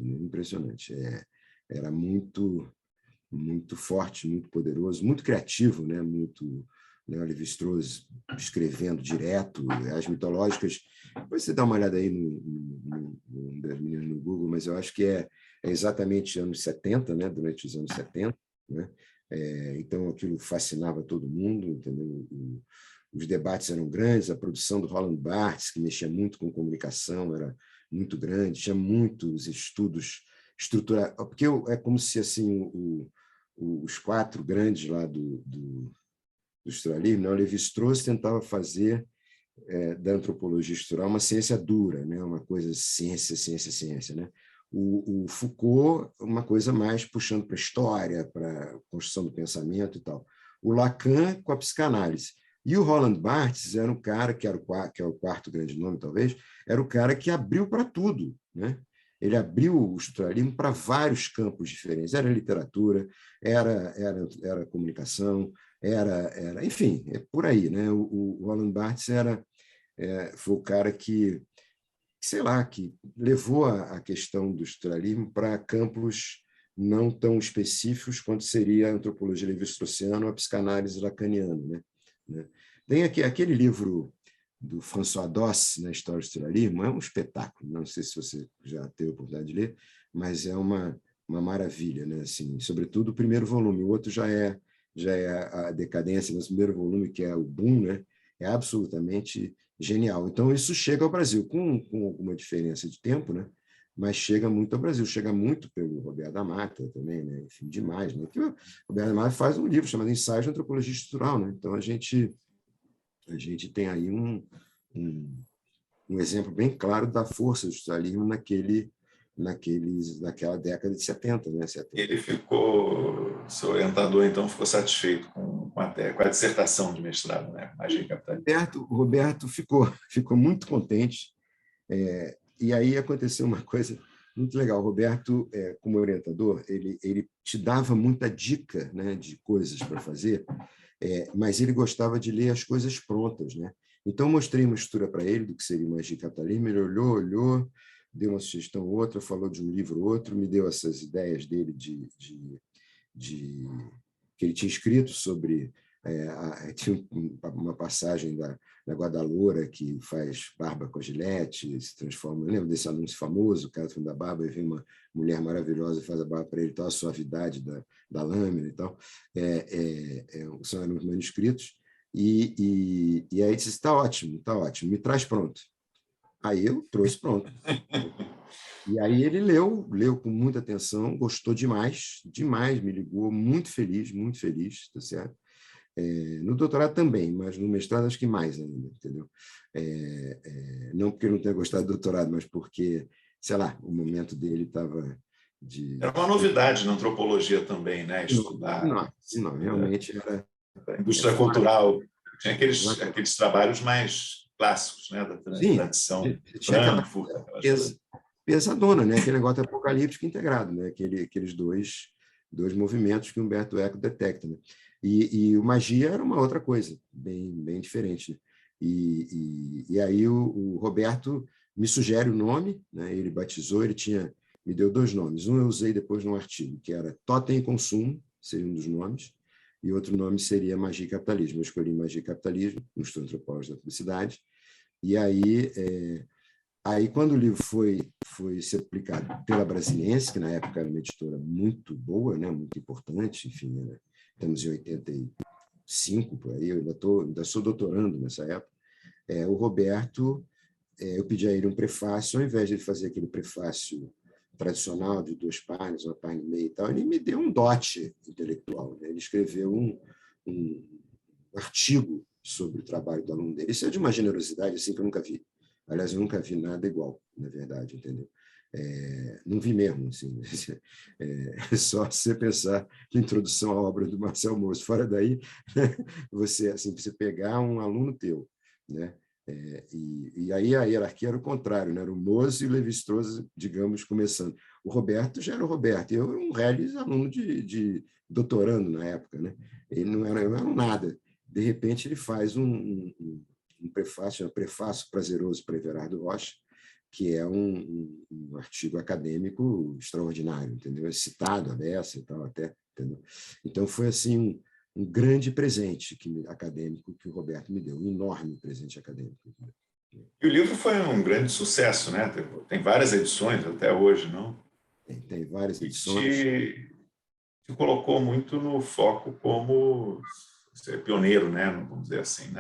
Era muito forte, muito poderoso, muito criativo, né? Muito, né? Lévi-Strauss escrevendo direto, as mitológicas. Depois você dá uma olhada aí no Google, mas eu acho que é exatamente anos 70, né? Durante os anos 70, né? Então aquilo fascinava todo mundo, entendeu? Os debates eram grandes, a produção do Roland Barthes, que mexia muito com comunicação, era muito grande, tinha muitos estudos estruturados, porque é como se assim os 4 grandes lá do estruturalismo, né? O Lévi-Strauss tentava fazer da antropologia estrutural uma ciência dura, né? Uma coisa ciência, né? O Foucault, uma coisa mais puxando para a história, para a construção do pensamento e tal. O Lacan com a psicanálise. E o Roland Barthes era um cara, que é o 4º grande nome, talvez, era o cara que abriu para tudo, né? Ele abriu o estruturalismo para vários campos diferentes. Era literatura, era comunicação, enfim, é por aí, né? O Roland Barthes foi o cara que, sei lá, que levou a questão do estruturalismo para campos não tão específicos quanto seria a antropologia levi-straussiana ou a psicanálise lacaniana, né? Tem aquele livro do François Doss, na História do Estruturalismo, é um espetáculo, não sei se você já teve a oportunidade de ler, mas é uma maravilha, né? Assim, sobretudo o primeiro volume, o outro já é a decadência, mas o primeiro volume, que é o boom, né? É absolutamente genial. Então, isso chega ao Brasil, com alguma diferença de tempo, né? Mas chega muito ao Brasil, chega muito pelo Roberto da Mata também, né? Enfim, demais, né? Porque o Roberto da Mata faz um livro chamado Ensaios de Antropologia Estrutural, né? Então, a gente tem aí um exemplo bem claro da força do estruturalismo naquela década de 70, né? 70. Ele ficou, seu orientador, então, ficou satisfeito com com a dissertação de mestrado, né? Magia e Capitalismo. O Roberto ficou muito contente. E aí aconteceu uma coisa muito legal. O Roberto, como orientador, ele te dava muita dica, né, de coisas para fazer, mas ele gostava de ler as coisas prontas, né? Então, mostrei uma estrutura para ele do que seria Magia e Capitalismo, ele olhou, deu uma sugestão outra, falou de um livro outro, me deu essas ideias dele que ele tinha escrito sobre... tinha uma passagem da Guadalora que faz barba com a Gillette, se transforma... Lembra desse anúncio famoso, o cara da barba, e vem uma mulher maravilhosa e faz a barba para ele, tal, a suavidade da lâmina e tal. São eram manuscritos. E aí disse, está ótimo, me traz pronto. Aí eu trouxe pronto. E aí ele leu com muita atenção, gostou demais, me ligou, muito feliz, tá certo? No doutorado também, mas no mestrado acho que mais ainda, entendeu? Não porque eu não tenha gostado do doutorado, mas porque, sei lá, o momento dele estava de... Era uma novidade na antropologia também, né? Estudar. Não, realmente era... A indústria cultural tinha aqueles trabalhos mais clássicos, né? Da tradição tinha aquela pesadona, né? Aquele negócio apocalíptico integrado, né? Aqueles dois movimentos que Humberto Eco detecta, né? E o Magia era uma outra coisa, bem diferente, né? E aí o Roberto me sugere o nome, né? Ele batizou, me deu 2 nomes. Um eu usei depois num artigo, que era Totem e Consumo, seria um dos nomes, e outro nome seria Magia e Capitalismo. Eu escolhi Magia e Capitalismo, no Estudo Antropológico da Publicidade, e aí quando o livro foi ser publicado pela Brasiliense, que na época era uma editora muito boa, né, muito importante, enfim, né, estamos em 85, por aí, eu ainda sou doutorando nessa época, o Roberto, eu pedi a ele um prefácio, ao invés de ele fazer aquele prefácio tradicional de 2 páginas, 1 página e meia e tal, ele me deu um dote intelectual, né? Ele escreveu um artigo sobre o trabalho do aluno dele. Isso é de uma generosidade assim que eu nunca vi. Aliás, eu nunca vi nada igual, na verdade, entendeu? Não vi mesmo, assim. Só você pensar na introdução à obra do Marcel Mauss. Fora daí, você pegar um aluno teu, né? E aí a hierarquia era o contrário, né? Era o Mauss e o Lévi-Strauss, digamos, começando. O Roberto já era o Roberto, eu era um reles aluno de doutorando na época, né? Ele não era nada. De repente, ele faz um prefácio prazeroso para Everardo Rocha, que é um artigo acadêmico extraordinário, entendeu? É citado a beça e tal, até, entendeu? Então, foi assim um grande presente acadêmico que o Roberto me deu, um enorme presente acadêmico. E o livro foi um grande sucesso, né? Tem várias edições até hoje, não? Tem várias edições. Te colocou muito no foco como ser pioneiro, né? Vamos dizer assim,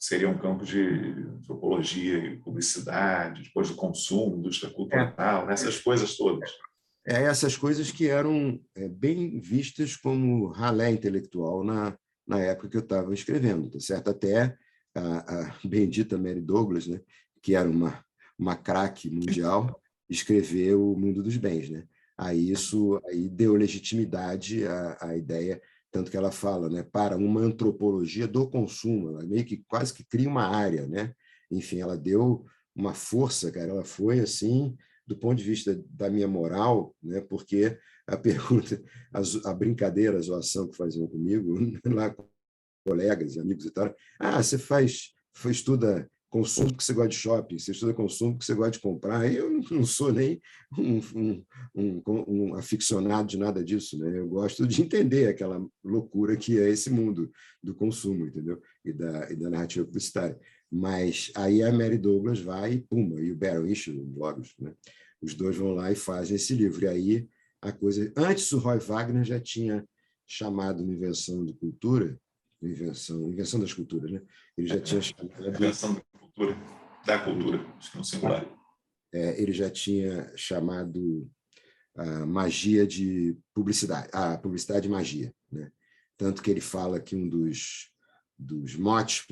seria um campo de antropologia e publicidade, depois do consumo, indústria cultural, essas coisas todas. Essas coisas que eram bem vistas como ralé intelectual na época que eu estava escrevendo, tá certo? Até a bendita Mary Douglas, né, que era uma craque mundial, escreveu O Mundo dos Bens, né? Aí deu legitimidade à ideia, tanto que ela fala, né, para uma antropologia do consumo, ela meio que quase que cria uma área, né? Enfim, ela deu uma força, cara, ela foi assim, do ponto de vista da minha moral, né, porque a pergunta, a brincadeira, a zoação que faziam comigo, lá com colegas e amigos e tal, você estuda consumo porque você gosta de shopping, você estuda consumo porque você gosta de comprar. Eu não sou nem um aficionado de nada disso, né? Eu gosto de entender aquela loucura que é esse mundo do consumo, entendeu? E da narrativa publicitária. Mas aí a Mary Douglas vai e puma, e o Barron Issue, blogs, né? Os dois vão lá e fazem esse livro. E aí a coisa... Antes o Roy Wagner já tinha chamado uma invenção de cultura, invenção das culturas, né? Ele já tinha chamado... Invenção da cultura, acho que no singular. Ele já tinha chamado a magia de publicidade, a publicidade magia, né? Tanto que ele fala que um dos motes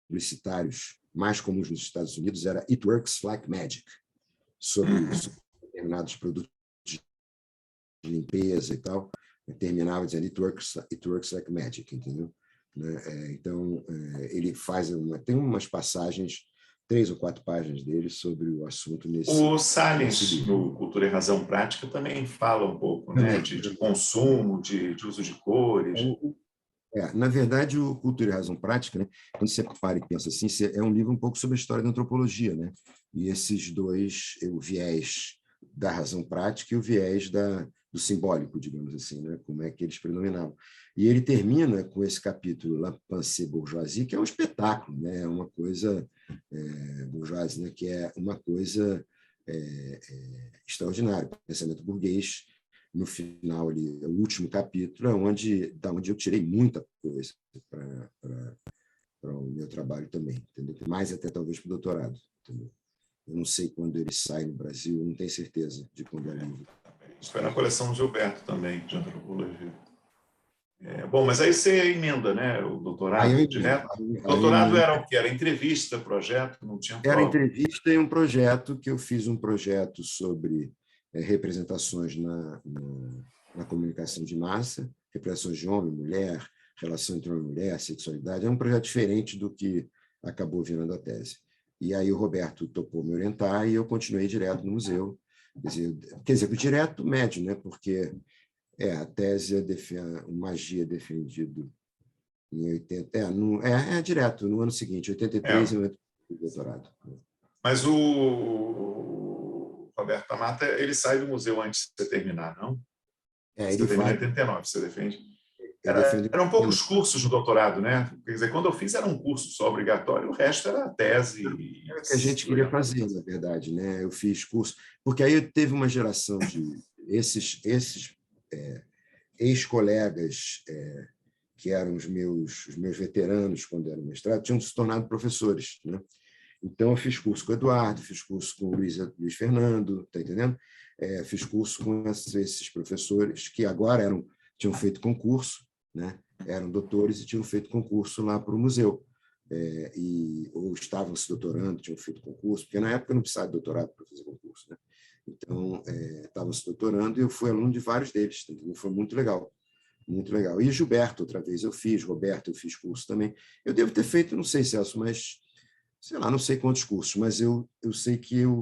publicitários mais comuns nos Estados Unidos era "It works like magic", sobre determinados produtos de limpeza e tal. terminava dizendo it works like magic, entendeu? Né? Então, ele tem umas passagens, 3 ou 4 páginas dele sobre o assunto O nesse Salles, livro. no Cultura e Razão Prática, também fala um pouco, né, Também. de consumo, de uso de cores. Na verdade, o Cultura e Razão Prática, né, quando você para e pensa assim, é um livro um pouco sobre a história da antropologia, né? E esses dois, o viés da razão prática e o viés do simbólico, digamos assim, né? Como é que eles predominavam. E ele termina com esse capítulo, La Pensée Bourgeoisie, que é um espetáculo, né? É uma coisa bourgeoisie, né? Que é uma coisa extraordinária. O pensamento burguês, no final ali, o último capítulo, da onde eu tirei muita coisa para o meu trabalho também, entendeu? Mais até talvez para o doutorado, entendeu? Eu não sei quando ele sai no Brasil, não tenho certeza de quando é o livro. Isso foi na coleção do Gilberto também, de antropologia. Bom, mas aí você emenda, né, o doutorado direto. O doutorado era o quê? Era entrevista, projeto, não tinha Era prova. entrevista e um projeto que eu fiz um projeto sobre representações na comunicação de massa, representações de homem, mulher, relação entre homem e mulher, sexualidade. É um projeto diferente do que acabou virando a tese. E aí o Roberto topou me orientar e eu continuei direto no museu. Quer dizer, direto médio, né? Porque a tese, o Magia defendido em 80, direto, no ano seguinte, 83, eu entro no doutorado. Mas o Roberto Mata, ele sai do museu antes de você terminar, não? Você termina em 89, você defende. Eram poucos cursos no doutorado, né? Quer dizer, quando eu fiz era um curso só obrigatório, o resto era tese. Era o que a gente queria fazer, na verdade, né? Eu fiz curso, porque aí teve uma geração de esses ex-colegas que eram os meus veteranos quando era mestrado, tinham se tornado professores, né? Então, eu fiz curso com o Eduardo, fiz curso com o Luiz Fernando, tá entendendo? Fiz curso com esses professores que agora tinham feito concurso, né? Eram doutores e tinham feito concurso lá para o museu. Ou estavam se doutorando, tinham feito concurso, porque na época não precisava de doutorado para fazer concurso, né? Então, estavam se doutorando e eu fui aluno de vários deles, entendeu? Foi muito legal. Muito legal. E Gilberto, outra vez eu fiz, Roberto, eu fiz curso também. Eu devo ter feito, não sei, Celso, mas sei lá, não sei quantos cursos, mas eu sei que o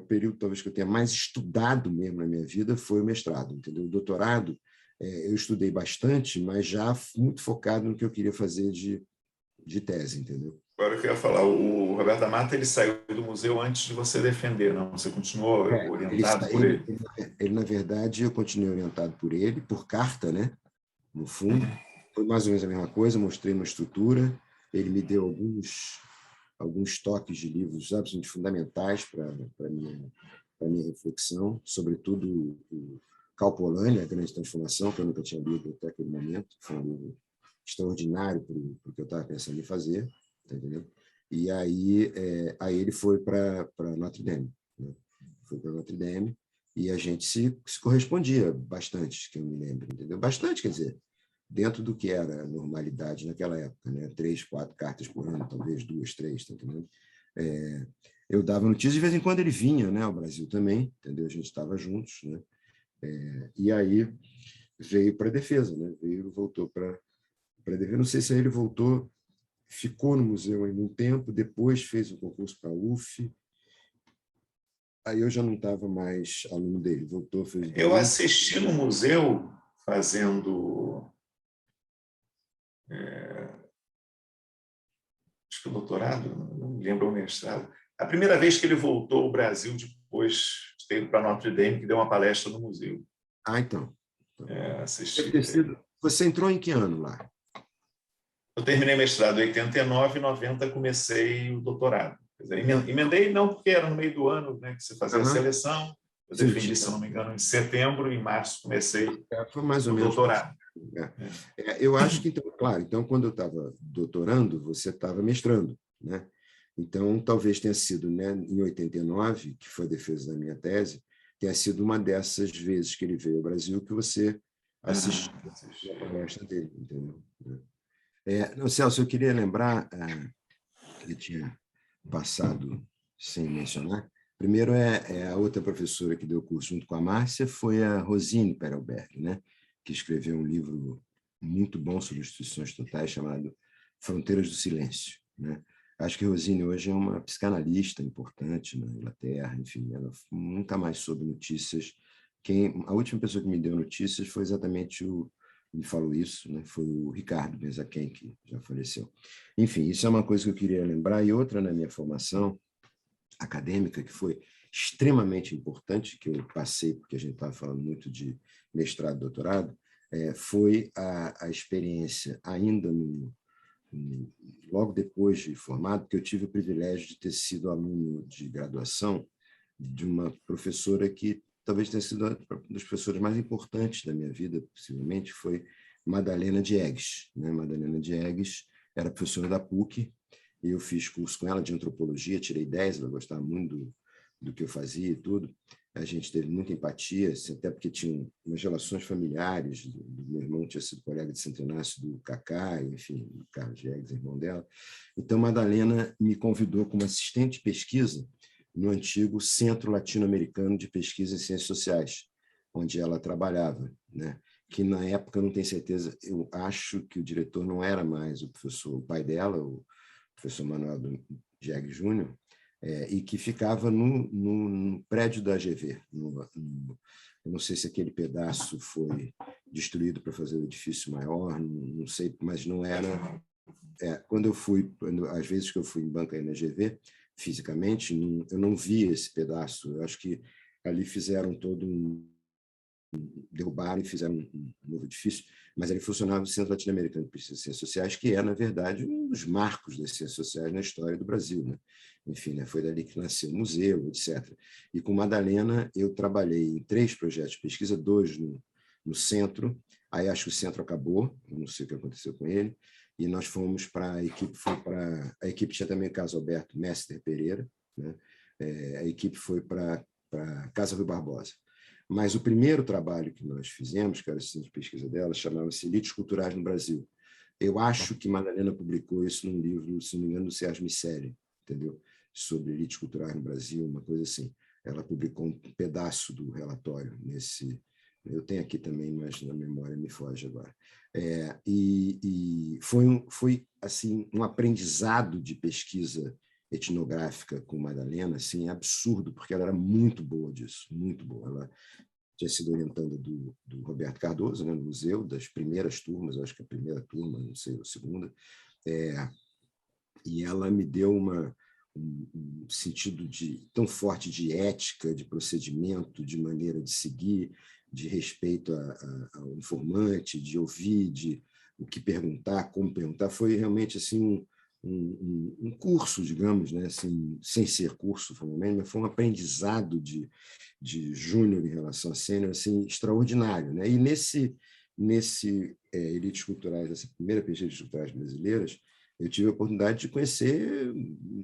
período talvez que eu tenha mais estudado mesmo na minha vida foi o mestrado, entendeu? O doutorado, eu estudei bastante, mas já muito focado no que eu queria fazer de tese, entendeu? Agora eu queria falar, o Roberto Mata, ele saiu do museu antes de você defender, não? Você continuou orientado por ele? Ele, na verdade, eu continuei orientado por ele, por carta, né? No fundo. Foi mais ou menos a mesma coisa, mostrei uma estrutura, ele me deu alguns toques de livros absolutamente fundamentais para a minha reflexão, sobretudo o Karl Polanyi, A Grande Transformação, que eu nunca tinha lido até aquele momento. Foi um livro extraordinário para o que eu estava pensando em fazer, tá entendendo? E aí ele foi para Notre Dame. Né? Foi para Notre Dame e a gente se correspondia bastante, que eu me lembro, entendeu? Bastante, quer dizer, dentro do que era a normalidade naquela época, né? 3, 4 cartas por ano, talvez 2, 3, tá entendendo? Eu dava notícias, de vez em quando ele vinha, né, ao Brasil também, entendeu? A gente estava juntos, né? E aí veio para a defesa, né? Voltou para a defesa. Não sei se ele voltou, ficou no museu ainda um tempo, depois fez o concurso para a UF. Aí eu já não estava mais aluno dele, voltou, fez o Eu assisti no museu fazendo acho que o doutorado, não me lembro o mestrado. A primeira vez que ele voltou ao Brasil depois de ter ido para Notre Dame, que deu uma palestra no museu. Então. Assisti. Você entrou em que ano lá? Eu terminei mestrado em 89 e 90 comecei o doutorado. Quer dizer, emendei não porque era no meio do ano, né, que você fazia a seleção. Eu defendi, se não me engano, em setembro, em março comecei foi mais ou o menos doutorado. Eu acho que, então, claro, então, quando eu estava doutorando, você estava mestrando, né? Então, talvez tenha sido, né, em 89, que foi a defesa da minha tese, tenha sido uma dessas vezes que ele veio ao Brasil que você assistiu a palestra dele, entendeu? Não, Celso, eu queria lembrar que eu tinha passado sem mencionar. Primeiro, a outra professora que deu o curso junto com a Márcia foi a Rosine Perelberg, né? que escreveu um livro muito bom sobre instituições totais, chamado Fronteiras do Silêncio, né? Acho que Rosine hoje é uma psicanalista importante na Inglaterra, enfim, ela nunca mais soube notícias. A última pessoa que me deu notícias foi exatamente me falou isso, né? Foi o Ricardo Benzaquem, que já faleceu. Enfim, isso é uma coisa que eu queria lembrar. E outra na minha formação acadêmica, que foi extremamente importante, que eu passei, porque a gente estava falando muito de mestrado e doutorado, foi a experiência ainda logo depois de formado, que eu tive o privilégio de ter sido aluno de graduação de uma professora que talvez tenha sido uma das professoras mais importantes da minha vida, possivelmente, foi Madalena Diegues, né? Madalena Diegues era professora da PUC, e eu fiz curso com ela de antropologia, tirei 10, ela gostava muito do que eu fazia e tudo. A gente teve muita empatia, assim, até porque tinha umas relações familiares. Meu irmão tinha sido colega de Santo Inácio do Cacá, enfim, do Carlos Diegues, irmão dela. Então, Madalena me convidou como assistente de pesquisa no antigo Centro Latino-Americano de Pesquisa em Ciências Sociais, onde ela trabalhava, né? Que na época, eu não tenho certeza, eu acho que o diretor não era mais o pai dela, o professor Manuel Diegues Júnior, e que ficava no prédio da AGV. Eu não sei se aquele pedaço foi destruído para fazer o edifício maior, não sei, mas não era. Às vezes que eu fui em banca aí na AGV, fisicamente, eu não vi esse pedaço. Eu acho que ali fizeram derrubaram e fizeram um novo edifício, mas ele funcionava o Centro Latino-Americano de Ciências Sociais, que é, na verdade, um dos marcos das ciências sociais na história do Brasil, né? Enfim, né? Foi dali que nasceu o museu, etc. E com Madalena, eu trabalhei em 3 projetos de pesquisa, 2 no centro, aí acho que o centro acabou, não sei o que aconteceu com ele, e nós fomos para a equipe, a equipe tinha também o caso Alberto Mestre Pereira, né? A equipe foi para Casa Rui Barbosa. Mas o primeiro trabalho que nós fizemos, que era o centro de pesquisa dela, chamava-se Elites Culturais no Brasil. Eu acho que Madalena publicou isso num livro, se não me engano, do Sérgio Miceli, entendeu? Sobre elites culturais no Brasil, uma coisa assim. Ela publicou um pedaço do relatório nesse. Eu tenho aqui também, mas na memória me foge agora. E foi assim, um aprendizado de pesquisa etnográfica com Madalena, assim, absurdo, porque ela era muito boa disso, muito boa. Ela tinha sido orientanda do Roberto Cardoso, né, no museu, das primeiras turmas, acho que a primeira turma, não sei, a segunda, e ela me deu um sentido tão forte de ética, de procedimento, de maneira de seguir, de respeito ao informante, de ouvir, de o que perguntar, como perguntar. Foi realmente assim um curso, digamos, né? Assim, sem ser curso formalmente, mas foi um aprendizado de júnior em relação a sênior assim, extraordinário, né? E nesse Elites Culturais, essa primeira pesquisa de culturais brasileiras, eu tive a oportunidade de conhecer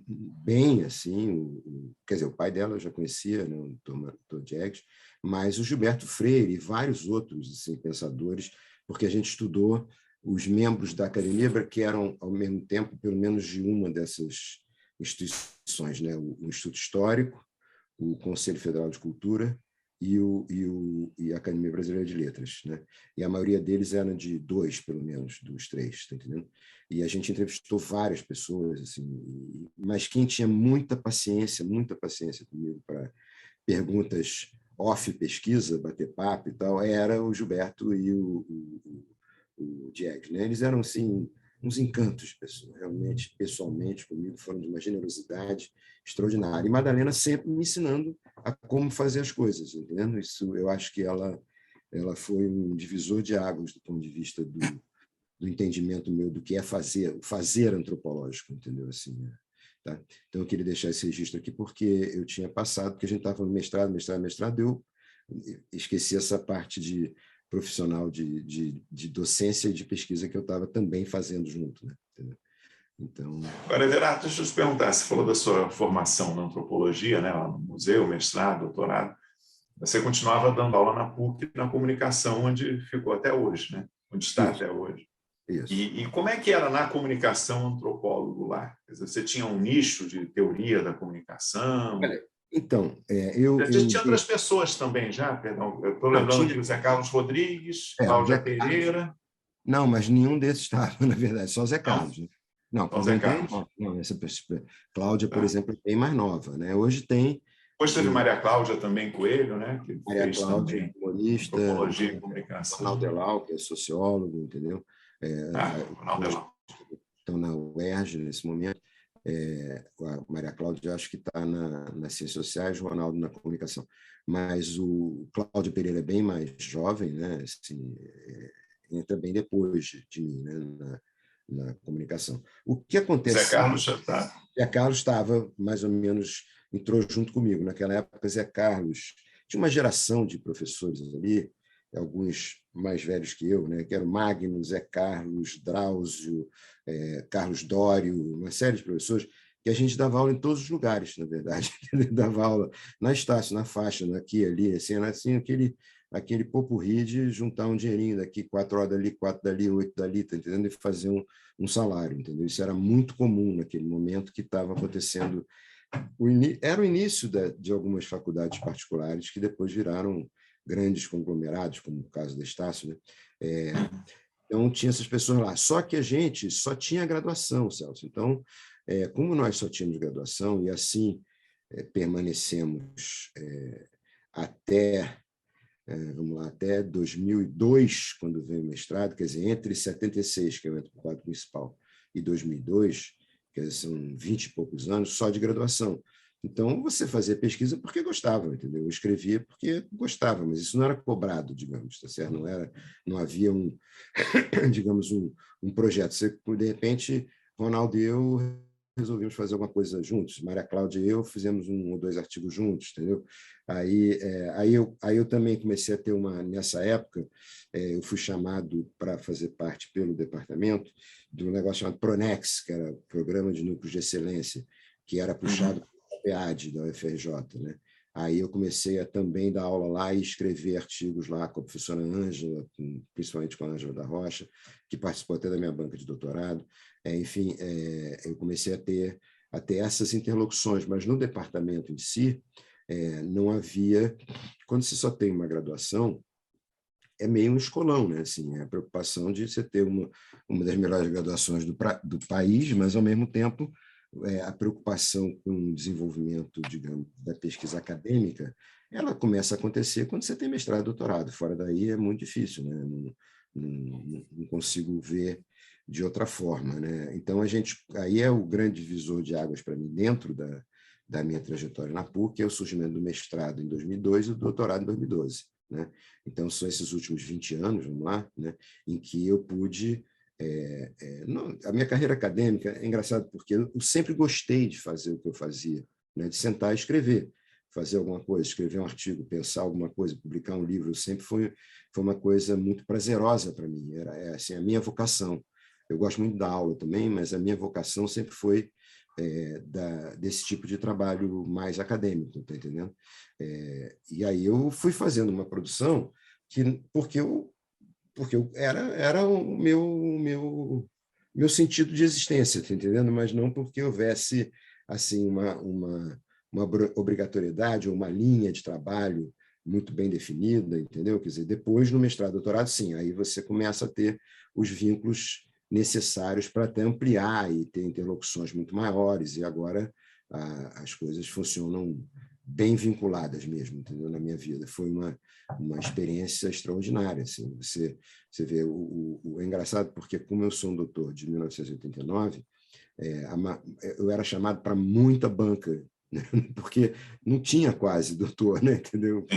bem, assim, quer dizer, o pai dela eu já conhecia, né, o Dr. Diegues, mas o Gilberto Freire e vários outros assim, pensadores, porque a gente estudou os membros da academia, que eram, ao mesmo tempo, pelo menos de uma dessas instituições, né, o Instituto Histórico, o Conselho Federal de Cultura e a Academia Brasileira de Letras, né? E a maioria deles era de 2, pelo menos, dos 3, tá entendendo? E a gente entrevistou várias pessoas, assim, mas quem tinha muita paciência comigo para perguntas off pesquisa, bater papo e tal, era o Gilberto e o Diegues, né? Eles eram, assim, uns encantos, realmente, pessoalmente, comigo, foram de uma generosidade extraordinária. E Madalena sempre me ensinando a como fazer as coisas, entendendo? Isso, eu acho que ela foi um divisor de águas do ponto de vista do entendimento meu do que é fazer antropológico, entendeu? Assim, né? Tá? Então, eu queria deixar esse registro aqui porque eu tinha passado, porque a gente estava falando mestrado, eu esqueci essa parte de profissional de docência e de pesquisa que eu estava também fazendo junto, né? Entendeu? Então... Agora, Everato, deixa eu te perguntar, você falou da sua formação na antropologia, né, lá no museu, mestrado, doutorado, você continuava dando aula na PUC, na comunicação, onde ficou até hoje, né? Onde está Isso, até hoje. isso. E como é que era na comunicação antropólogo lá? Quer dizer, você tinha um nicho de teoria da comunicação? Olha, Então, Já tinha outras pessoas também, já, perdão. Eu estou não, lembrando aqui o Zé Carlos Rodrigues, o Zé Cláudia Carlos, Pereira. não, mas nenhum desses estava, na verdade, só o Zé Não, Carlos, né? Não, só o Zé Cláudia tem, Carlos. não, Cláudia, por Tá. exemplo, é bem mais nova, né? Hoje tem Depois teve o Maria Cláudia também Coelho, né, que Maria fez Cláudia, também humorista, antropologia e o Arnaldo comunicação. Delau, que é sociólogo, entendeu? Ronaldo Elon. Estão na UERJ nesse momento. A Maria Cláudia, acho que está nas ciências sociais, o Ronaldo na comunicação. Mas o Cláudio Pereira é bem mais jovem, né? Assim, entra bem depois de mim, né? Na comunicação. O que Zé acontecia? Carlos já está. Zé Carlos estava mais ou menos, entrou junto comigo. Naquela época, Zé Carlos tinha uma geração de professores ali, alguns mais velhos que eu, né? Que eram Magno, Zé Carlos, Drauzio, Carlos Dório, uma série de professores que a gente dava aula em todos os lugares, na verdade. Dava aula na Estácio, na faixa, aqui, ali, assim aquele popurrí de juntar um dinheirinho daqui, 4 horas dali, 4 dali, 8 dali, tá entendendo? E fazer um salário, entendeu? Isso era muito comum naquele momento que estava acontecendo. Era o início de algumas faculdades particulares que depois viraram grandes conglomerados, como o caso da Estácio, né? Então, tinha essas pessoas lá. Só que a gente só tinha graduação, Celso. Então, como nós só tínhamos graduação, e assim permanecemos até, vamos lá, até 2002, quando veio o mestrado, quer dizer, entre 76, que eu entro no quadro principal, e 2002, quer dizer, são 20 e poucos anos só de graduação. Então, você fazia pesquisa porque gostava, entendeu? Eu escrevia porque gostava, mas isso não era cobrado, digamos, tá certo? Não havia digamos, um projeto. De repente, Ronaldo e eu resolvemos fazer alguma coisa juntos. Maria Cláudia e eu fizemos 1 ou 2 artigos juntos, entendeu? Aí eu também comecei a ter nessa época, eu fui chamado para fazer parte pelo departamento de um negócio chamado Pronex, que era Programa de Núcleos de Excelência, que era puxado pela PEAD da UFRJ, né? Aí eu comecei a também dar aula lá e escrever artigos lá com a professora Ângela, principalmente com a Ângela da Rocha, que participou até da minha banca de doutorado. Enfim, eu comecei a ter essas interlocuções, mas no departamento em si, não havia... Quando você só tem uma graduação, é meio um escolão, né? Assim, a preocupação de você ter uma das melhores graduações do país, mas, ao mesmo tempo, a preocupação com o desenvolvimento, digamos, da pesquisa acadêmica, ela começa a acontecer quando você tem mestrado e doutorado. Fora daí é muito difícil, né? Não consigo ver de outra forma, né? Então, aí é o grande divisor de águas para mim, dentro da minha trajetória na PUC, é o surgimento do mestrado em 2002 e do doutorado em 2012. Né? Então, são esses últimos 20 anos, vamos lá, né, em que eu pude... a minha carreira acadêmica é engraçado porque eu sempre gostei de fazer o que eu fazia, né, de sentar e escrever, fazer alguma coisa, escrever um artigo, pensar alguma coisa, publicar um livro. Sempre foi uma coisa muito prazerosa para mim, era assim, a minha vocação. Eu gosto muito da aula também, mas a minha vocação sempre foi desse tipo de trabalho mais acadêmico, tá entendendo? E aí eu fui fazendo uma produção porque era o meu sentido de existência, tá entendendo? Mas não porque houvesse assim uma obrigatoriedade ou uma linha de trabalho muito bem definida, entendeu? Quer dizer, depois no mestrado, doutorado, sim, aí você começa a ter os vínculos necessários para até ampliar e ter interlocuções muito maiores, e agora as coisas funcionam bem vinculadas mesmo, entendeu? Na minha vida. Foi uma experiência extraordinária. Assim. Você vê, é engraçado porque, como eu sou um doutor de 1989, eu era chamado para muita banca, né? Porque não tinha quase doutor, né? Entendeu?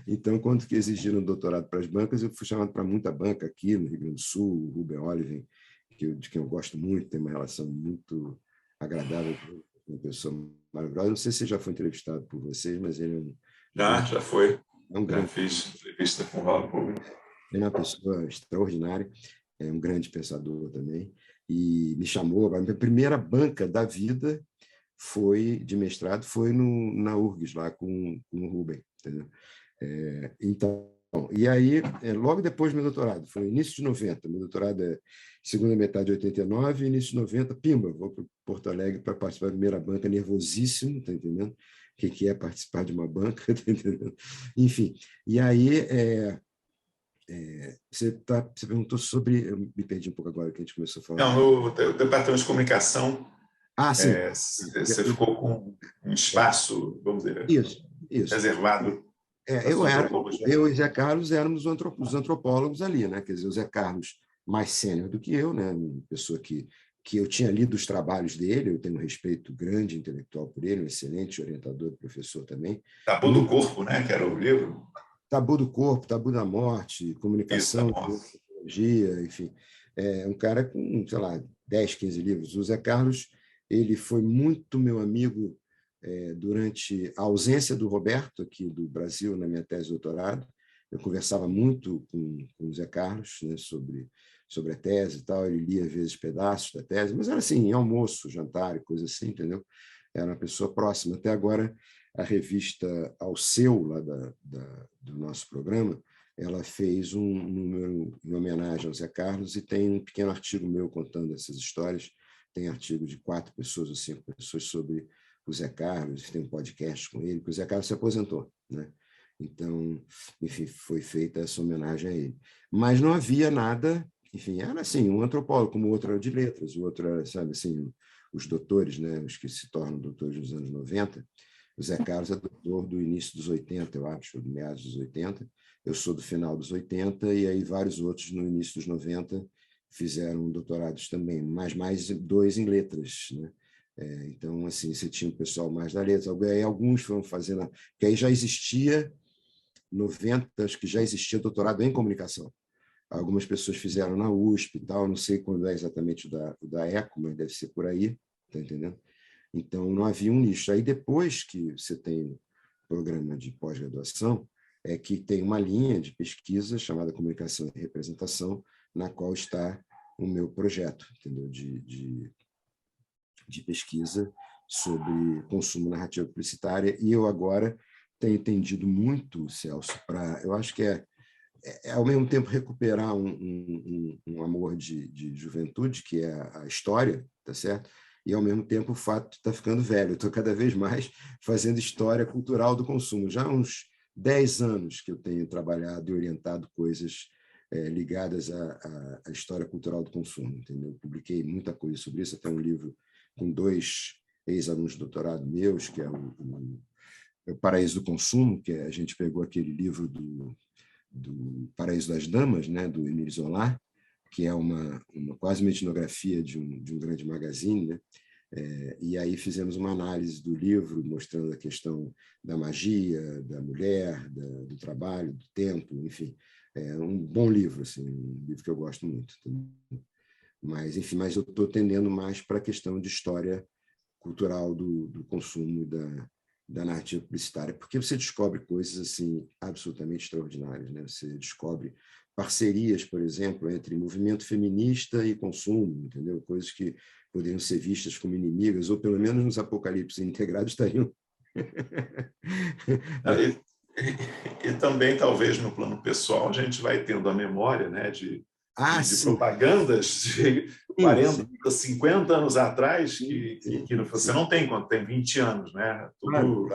Então, quando que exigiram doutorado para as bancas, eu fui chamado para muita banca aqui no Rio Grande do Sul, o Ruben Oliven, de quem eu gosto muito, tem uma relação muito agradável, uma pessoa maravilhosa. Não sei se já foi entrevistado por vocês, mas ele é um grande... Já foi. É um Já grande... fiz entrevista com o Raul Rubens. Ele é uma pessoa extraordinária, é um grande pensador também, e me chamou. A minha primeira banca da vida de mestrado foi na URGS, lá com o Rubem. Entendeu? Então, e aí, logo depois do meu doutorado, foi início de 90, meu doutorado é segunda metade de 89, início de 90, pimba, vou para Porto Alegre para participar da primeira banca, nervosíssimo, tá entendendo? que é participar de uma banca, tá entendendo? Enfim, e aí você perguntou sobre, eu me perdi um pouco agora que a gente começou a falar. Não, no departamento de comunicação, Sim. você ficou com um espaço, vamos dizer, Isso. reservado para a sua antropologia. Eu e Zé Carlos éramos os antropólogos ali, né? Quer dizer, o Zé Carlos mais sênior do que eu, né? Uma pessoa que eu tinha lido os trabalhos dele, eu tenho um respeito grande intelectual por ele, um excelente orientador e professor também. Tabu do Corpo, né? Que era o livro. Tabu do Corpo, Tabu da Morte, Comunicação, Tecnologia, enfim. É um cara com, sei lá, 10, 15 livros. O Zé Carlos, ele foi muito meu amigo durante a ausência do Roberto aqui do Brasil na minha tese de doutorado. Eu conversava muito com o Zé Carlos, né, sobre a tese e tal. Ele lia às vezes pedaços da tese, mas era assim, em almoço, jantar e coisa assim, entendeu? Era uma pessoa próxima. Até agora, a revista Alceu, lá do nosso programa, ela fez um número em homenagem ao Zé Carlos e tem um pequeno artigo meu contando essas histórias. Tem artigo de 4 pessoas ou 5 pessoas sobre o Zé Carlos, tem um podcast com ele, porque o Zé Carlos se aposentou, né? Então, enfim, foi feita essa homenagem a ele. Mas não havia nada, enfim, era assim, um antropólogo, como o outro era de letras, o outro era, sabe, assim, os doutores, né, os que se tornam doutores nos anos 90. O Zé Carlos é doutor do início dos 80, eu acho, do meados dos 80. Eu sou do final dos 80, e aí vários outros no início dos 90 fizeram doutorados também, mas mais 2 em letras, né? Então, assim, você tinha o pessoal mais da letras, aí alguns foram fazendo, que aí já existia, 90, acho que já existia doutorado em comunicação. Algumas pessoas fizeram na USP e tal, não sei quando é exatamente o da ECO, mas deve ser por aí, tá entendendo? Então, não havia um nicho. Aí, depois que você tem o programa de pós-graduação, é que tem uma linha de pesquisa chamada Comunicação e Representação, na qual está o meu projeto, entendeu? De pesquisa sobre consumo narrativa publicitária, e eu agora tenho tendido muito, Celso, para, eu acho que ao mesmo tempo recuperar um amor de juventude, que é a história, tá certo? E ao mesmo tempo o fato de estar ficando velho. Eu estou cada vez mais fazendo história cultural do consumo. Já há uns 10 anos que eu tenho trabalhado e orientado coisas ligadas à história cultural do consumo, entendeu? Eu publiquei muita coisa sobre isso, até um livro com 2 ex-alunos de doutorado meus, que é o Paraíso do Consumo, que a gente pegou aquele livro do Paraíso das Damas, né, do Émile Zola, que é quase uma etnografia de um grande magazine, né? E aí fizemos uma análise do livro, mostrando a questão da magia, da mulher, do trabalho, do tempo, enfim. É um bom livro, assim, um livro que eu gosto muito. Mas, enfim, eu estou tendendo mais para a questão de história cultural do consumo e da narrativa publicitária, porque você descobre coisas assim absolutamente extraordinárias, né? Você descobre parcerias, por exemplo, entre movimento feminista e consumo, entendeu? Coisas que poderiam ser vistas como inimigas, ou pelo menos nos apocalipses integrados estariam. E também, talvez, no plano pessoal, a gente vai tendo a memória, né, de propagandas de 40, 50 anos atrás, que você não tem quando tem 20 anos, né? Tudo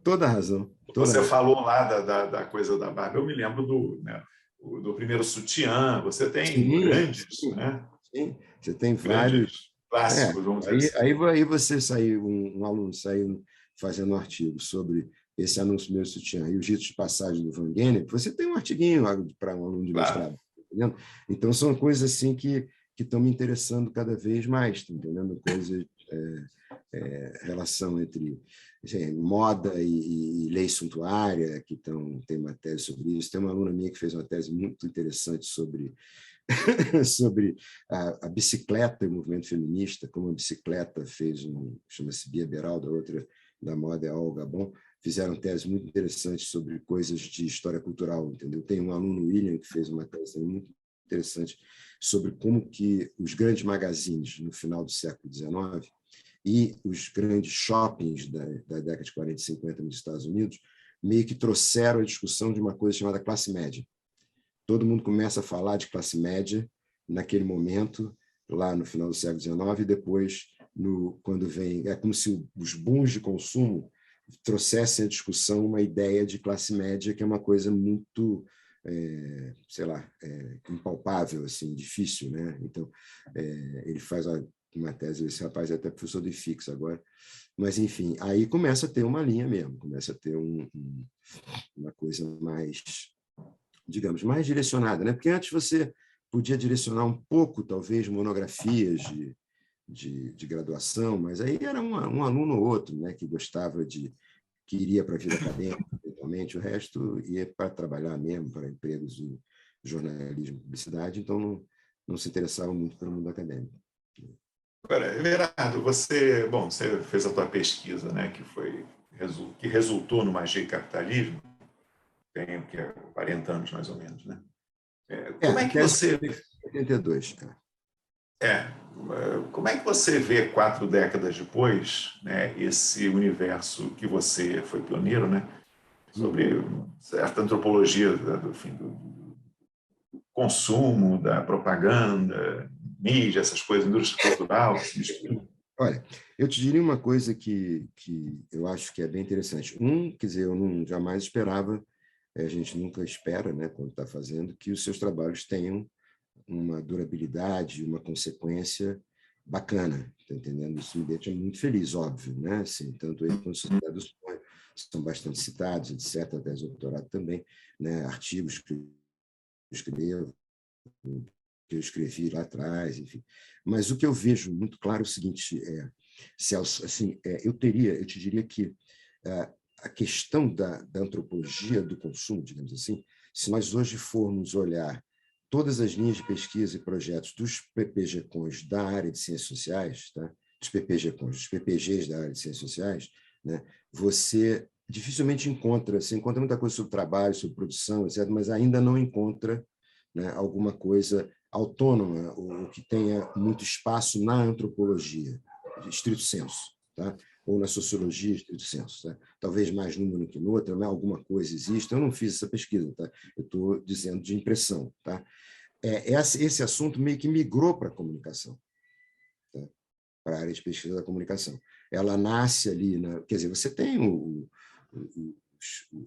toda a razão. Você falou lá da coisa da barba, eu me lembro do primeiro sutiã, você tem grandes, né? Sim, você tem vários clássicos, vamos dizer assim. Aí você saiu, um aluno saiu fazendo um artigo sobre esse anúncio meu sutiã e os ritos de passagem do Van Gennep, você tem um artiguinho para um aluno de mestrado. Entendendo? Então, são coisas assim que estão me interessando cada vez mais, tá entendendo? Coisas, relação entre moda e lei suntuária, que tem uma tese sobre isso. Tem uma aluna minha que fez uma tese muito interessante sobre a bicicleta e o movimento feminista, como a bicicleta fez chama-se Bia Beralda, outra da moda é a Olga Bon, fizeram teses muito interessantes sobre coisas de história cultural, entendeu? Tem um aluno, William, que fez uma tese muito interessante sobre como que os grandes magazines no final do século XIX e os grandes shoppings da década de 40 e 50 nos Estados Unidos meio que trouxeram a discussão de uma coisa chamada classe média. Todo mundo começa a falar de classe média naquele momento, lá no final do século XIX, e depois quando vem... É como se os bons de consumo trouxessem à discussão uma ideia de classe média que é uma coisa muito, sei lá, impalpável, assim, difícil, né? Então, ele faz uma tese, esse rapaz é até professor do IFIX agora, mas, enfim, aí começa a ter uma linha mesmo, começa a ter uma coisa mais, digamos, mais direcionada, né? Porque antes você podia direcionar um pouco, talvez, monografias de graduação, mas aí era um aluno ou outro, né, que iria para a vida acadêmica, eventualmente, o resto ia para trabalhar mesmo, para empregos de jornalismo, publicidade, então não se interessava muito pelo mundo acadêmico. Agora, Everardo, você fez a tua pesquisa, né, que resultou no Magia e Capitalismo, tem o que é 40 anos mais ou menos, né? Como é que você 82, é, como é que você vê 4 décadas depois, né, esse universo que você foi pioneiro, né, sobre certa antropologia do consumo, da propaganda, mídia, essas coisas, indústria cultural, que se misturam? Olha, eu te diria uma coisa que eu acho que é bem interessante. Quer dizer, eu jamais esperava, a gente nunca espera, né, quando está fazendo, que os seus trabalhos tenham uma durabilidade, uma consequência bacana, tá entendendo? Isso me deixa muito feliz, óbvio, né? Assim, tanto ele quanto a Sociedade do Sonho são bastante citados, etc., até o doutorado também, né? Artigos que eu escrevo, que eu escrevi lá atrás, enfim. Mas o que eu vejo muito claro é o seguinte, Celso, assim, eu te diria que a questão da antropologia do consumo, digamos assim, se nós hoje formos olhar todas as linhas de pesquisa e projetos dos PPG-CONs da área de ciências sociais, tá? Dos PPG-CONs, dos PPGs da área de ciências sociais, né? Você dificilmente encontra, você encontra muita coisa sobre trabalho, sobre produção, etc., mas ainda não encontra, né, alguma coisa autônoma ou que tenha muito espaço na antropologia, estrito senso, tá? Ou na sociologia, estrito senso. Tá? Talvez mais numa que noutra, mas alguma coisa existe. Eu não fiz essa pesquisa, tá? Eu estou dizendo de impressão. Tá? Esse assunto meio que migrou para a comunicação, tá? Para a área de pesquisa da comunicação. Ela nasce ali, quer dizer, você tem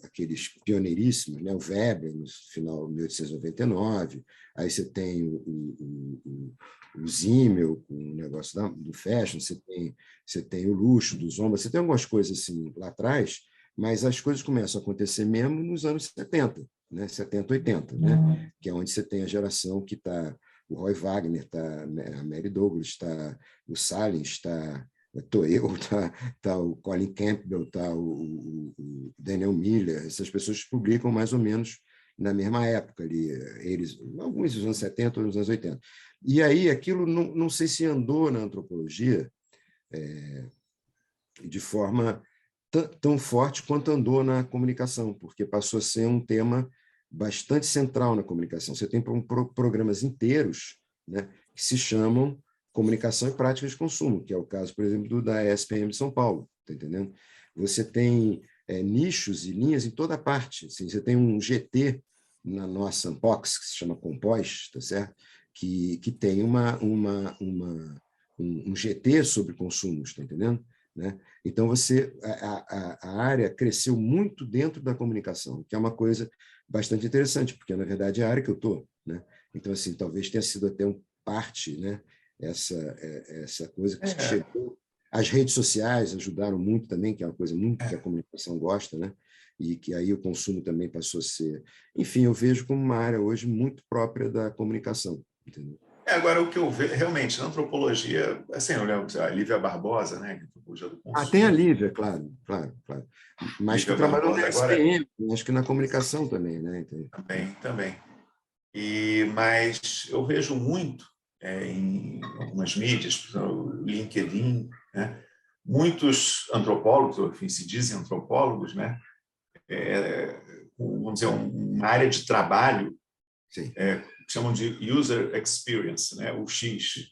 aqueles pioneiríssimos, né? O Weber, no final de 1899, aí você tem o Zimmel, com o negócio do fashion, você tem o luxo dos homens, você tem algumas coisas assim lá atrás, mas as coisas começam a acontecer mesmo nos anos 70, né? 70, 80, né? Que é onde você tem a geração que está o Roy Wagner, tá a Mary Douglas, o Salins, estou eu, tá o Colin Campbell, o Daniel Miller, essas pessoas publicam mais ou menos na mesma época ali, eles, alguns dos anos 70, outros dos anos 80. E aí aquilo não sei se andou na antropologia de forma tão forte quanto andou na comunicação, porque passou a ser um tema bastante central na comunicação. Você tem programas inteiros, né, que se chamam Comunicação e Práticas de Consumo, que é o caso, por exemplo, da ESPM de São Paulo, tá entendendo? Você tem nichos e linhas em toda parte. Assim, você tem um GT na nossa Unbox, que se chama Compós, tá certo? Que tem um GT sobre consumos, tá entendendo? Né? Então, a área cresceu muito dentro da comunicação, que é uma coisa bastante interessante, porque, na verdade, é a área que eu estou. Né? Então, assim, talvez tenha sido até parte, né, essa coisa que chegou. As redes sociais ajudaram muito também, que é uma coisa muito que a comunicação gosta, né? E que aí o consumo também passou a ser... Enfim, eu vejo como uma área hoje muito própria da comunicação. Entendeu? Agora, o que eu vejo, realmente, na antropologia, assim, eu lembro a Lívia Barbosa, né, antropologia do Tem a consumo. Lívia, claro. Mas que Lívia trabalhou Barbosa, na agora SPM, acho que na comunicação também, né? também. Mas eu vejo muito em algumas mídias, por exemplo, o LinkedIn, né, muitos antropólogos, ou enfim, se dizem antropólogos, né, vamos dizer, uma área de trabalho que chamam de user experience, né, o X,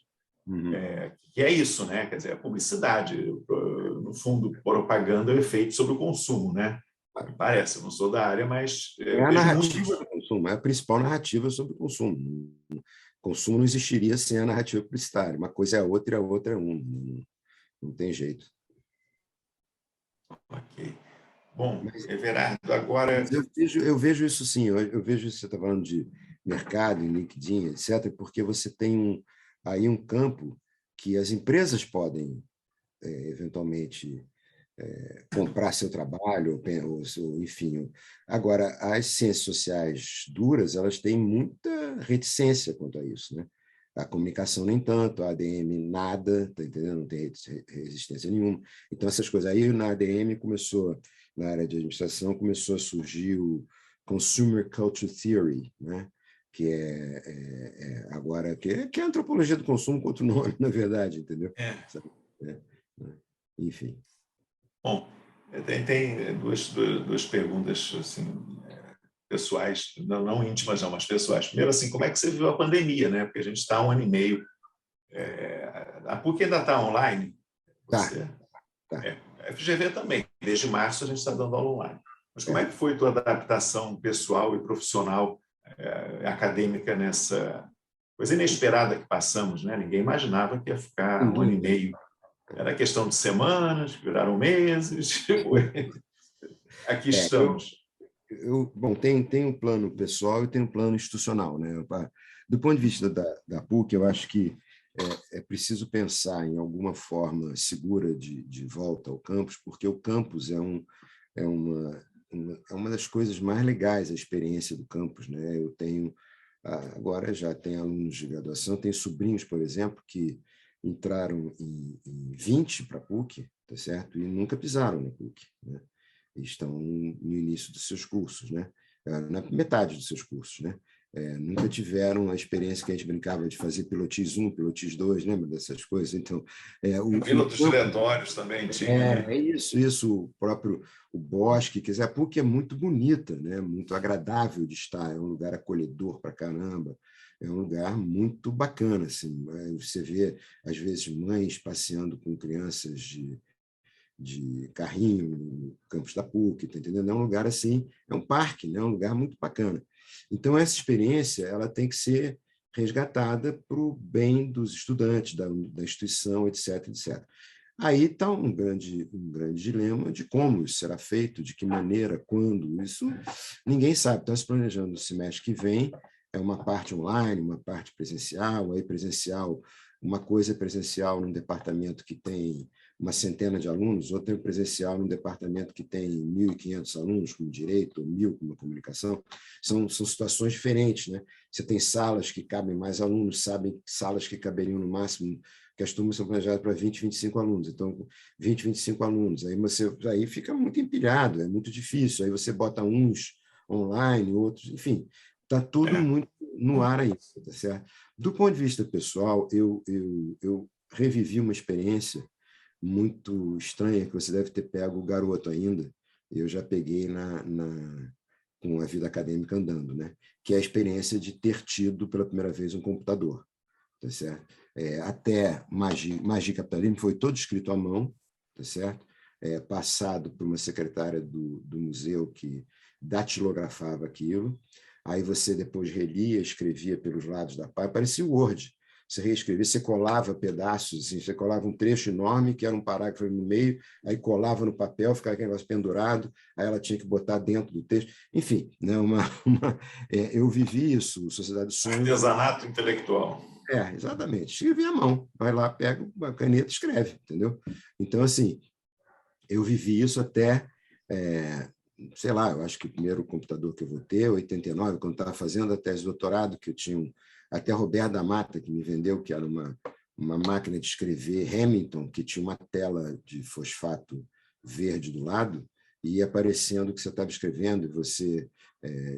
que é isso, né, quer dizer, a publicidade, no fundo, propaganda é o efeito sobre o consumo, né? Me parece, eu não sou da área, mas É a vejo narrativa muito. do consumo, é a principal narrativa sobre o consumo. O consumo não existiria sem a narrativa publicitária. Uma coisa é a outra e a outra é uma. não tem jeito. Ok. Bom, Mas, Everardo, agora... mas eu vejo isso sim, eu vejo isso, você está falando de mercado, em LinkedIn, etc., porque você tem aí um campo que as empresas podem, eventualmente, comprar seu trabalho, enfim. Agora, as ciências sociais duras, elas têm muita reticência quanto a isso, né? A comunicação nem tanto, a ADM nada, tá entendendo? Não tem resistência nenhuma. Então, essas coisas. Aí, na ADM, na área de administração, começou a surgir o Consumer Culture Theory, né? Que agora, que é a antropologia do consumo com outro nome, na verdade, entendeu? É. É, né? Enfim. Bom, tem duas perguntas assim, pessoais, não íntimas não, mas pessoais. Primeiro, assim, como é que você viu a pandemia, né? Porque a gente está há 1 ano e meio. A PUC ainda está online? Tá, Você? tá. A FGV também. Desde março a gente está dando aula online. Mas como é É. que foi a tua adaptação pessoal e profissional, acadêmica nessa coisa inesperada que passamos, né? Ninguém imaginava que ia ficar Sem 1 ano e meio. dúvida. Era questão de semanas, viraram meses. Aqui É, eu, estamos. bom, tem um plano pessoal e tem um plano institucional, né? Do ponto de vista da PUC, eu acho que é preciso pensar em alguma forma segura de volta ao campus, porque o campus é uma das coisas mais legais, a experiência do campus, né? Eu tenho, agora já tenho alunos de graduação, tenho sobrinhos, por exemplo, que entraram em 20 para a PUC, tá certo? E nunca pisaram na PUC, né? Estão no início dos seus cursos, né? Na metade dos seus cursos, né? Nunca tiveram a experiência que a gente brincava de fazer pilotis 1, pilotis 2, lembra dessas coisas? Então, Pilotos diretórios também tinha, né? isso, o próprio o bosque, quer dizer, a PUC é muito bonita, né? Muito agradável de estar, é um lugar acolhedor para caramba, é um lugar muito bacana, assim. Você vê, às vezes, mães passeando com crianças de carrinho no campus da PUC, tá entendendo? É um lugar assim, é um parque, né? É um lugar muito bacana. Então, essa experiência ela tem que ser resgatada para o bem dos estudantes, da instituição, etc, etc. Aí está um grande dilema de como isso será feito, de que maneira, quando, isso ninguém sabe. Está se planejando no semestre que vem, é uma parte online, uma parte presencial, aí presencial, uma coisa é presencial num departamento que tem uma centena de alunos, outra é presencial num departamento que tem 1.500 alunos, como direito, ou 1.000 como comunicação. São situações diferentes, né? Você tem salas que cabem mais alunos, salas que caberiam no máximo, que as turmas são planejadas para 20, 25 alunos. Então, 20, 25 alunos. Aí fica muito empilhado, é muito difícil. Aí você bota uns online, outros, enfim, está tudo É. muito no ar ainda, tá certo? Do ponto de vista pessoal, eu revivi uma experiência muito estranha, que você deve ter pego o garoto ainda, eu já peguei com a vida acadêmica andando, né? Que é a experiência de ter tido pela primeira vez um computador, tá certo? Até Magia e Capitalismo foi todo escrito à mão, tá certo? Passado por uma secretária do museu que datilografava aquilo, aí você depois relia, escrevia pelos lados da página, parecia o Word. Você reescrevia, você colava pedaços, assim, você colava um trecho enorme, que era um parágrafo no meio, aí colava no papel, ficava aquele negócio pendurado, aí ela tinha que botar dentro do texto. Enfim, né, eu vivi isso, Sociedade do Sonho. Artesanato intelectual. Exatamente. Escrevi à mão. Vai lá, pega uma caneta e escreve, entendeu? Então, assim, eu vivi isso até, sei lá, eu acho que o primeiro computador que eu vou ter, 89, quando estava fazendo a tese de doutorado, que eu tinha até Roberto da Mata, que me vendeu, que era uma máquina de escrever Hamilton, que tinha uma tela de fosfato verde do lado, e ia aparecendo o que você estava escrevendo, e você,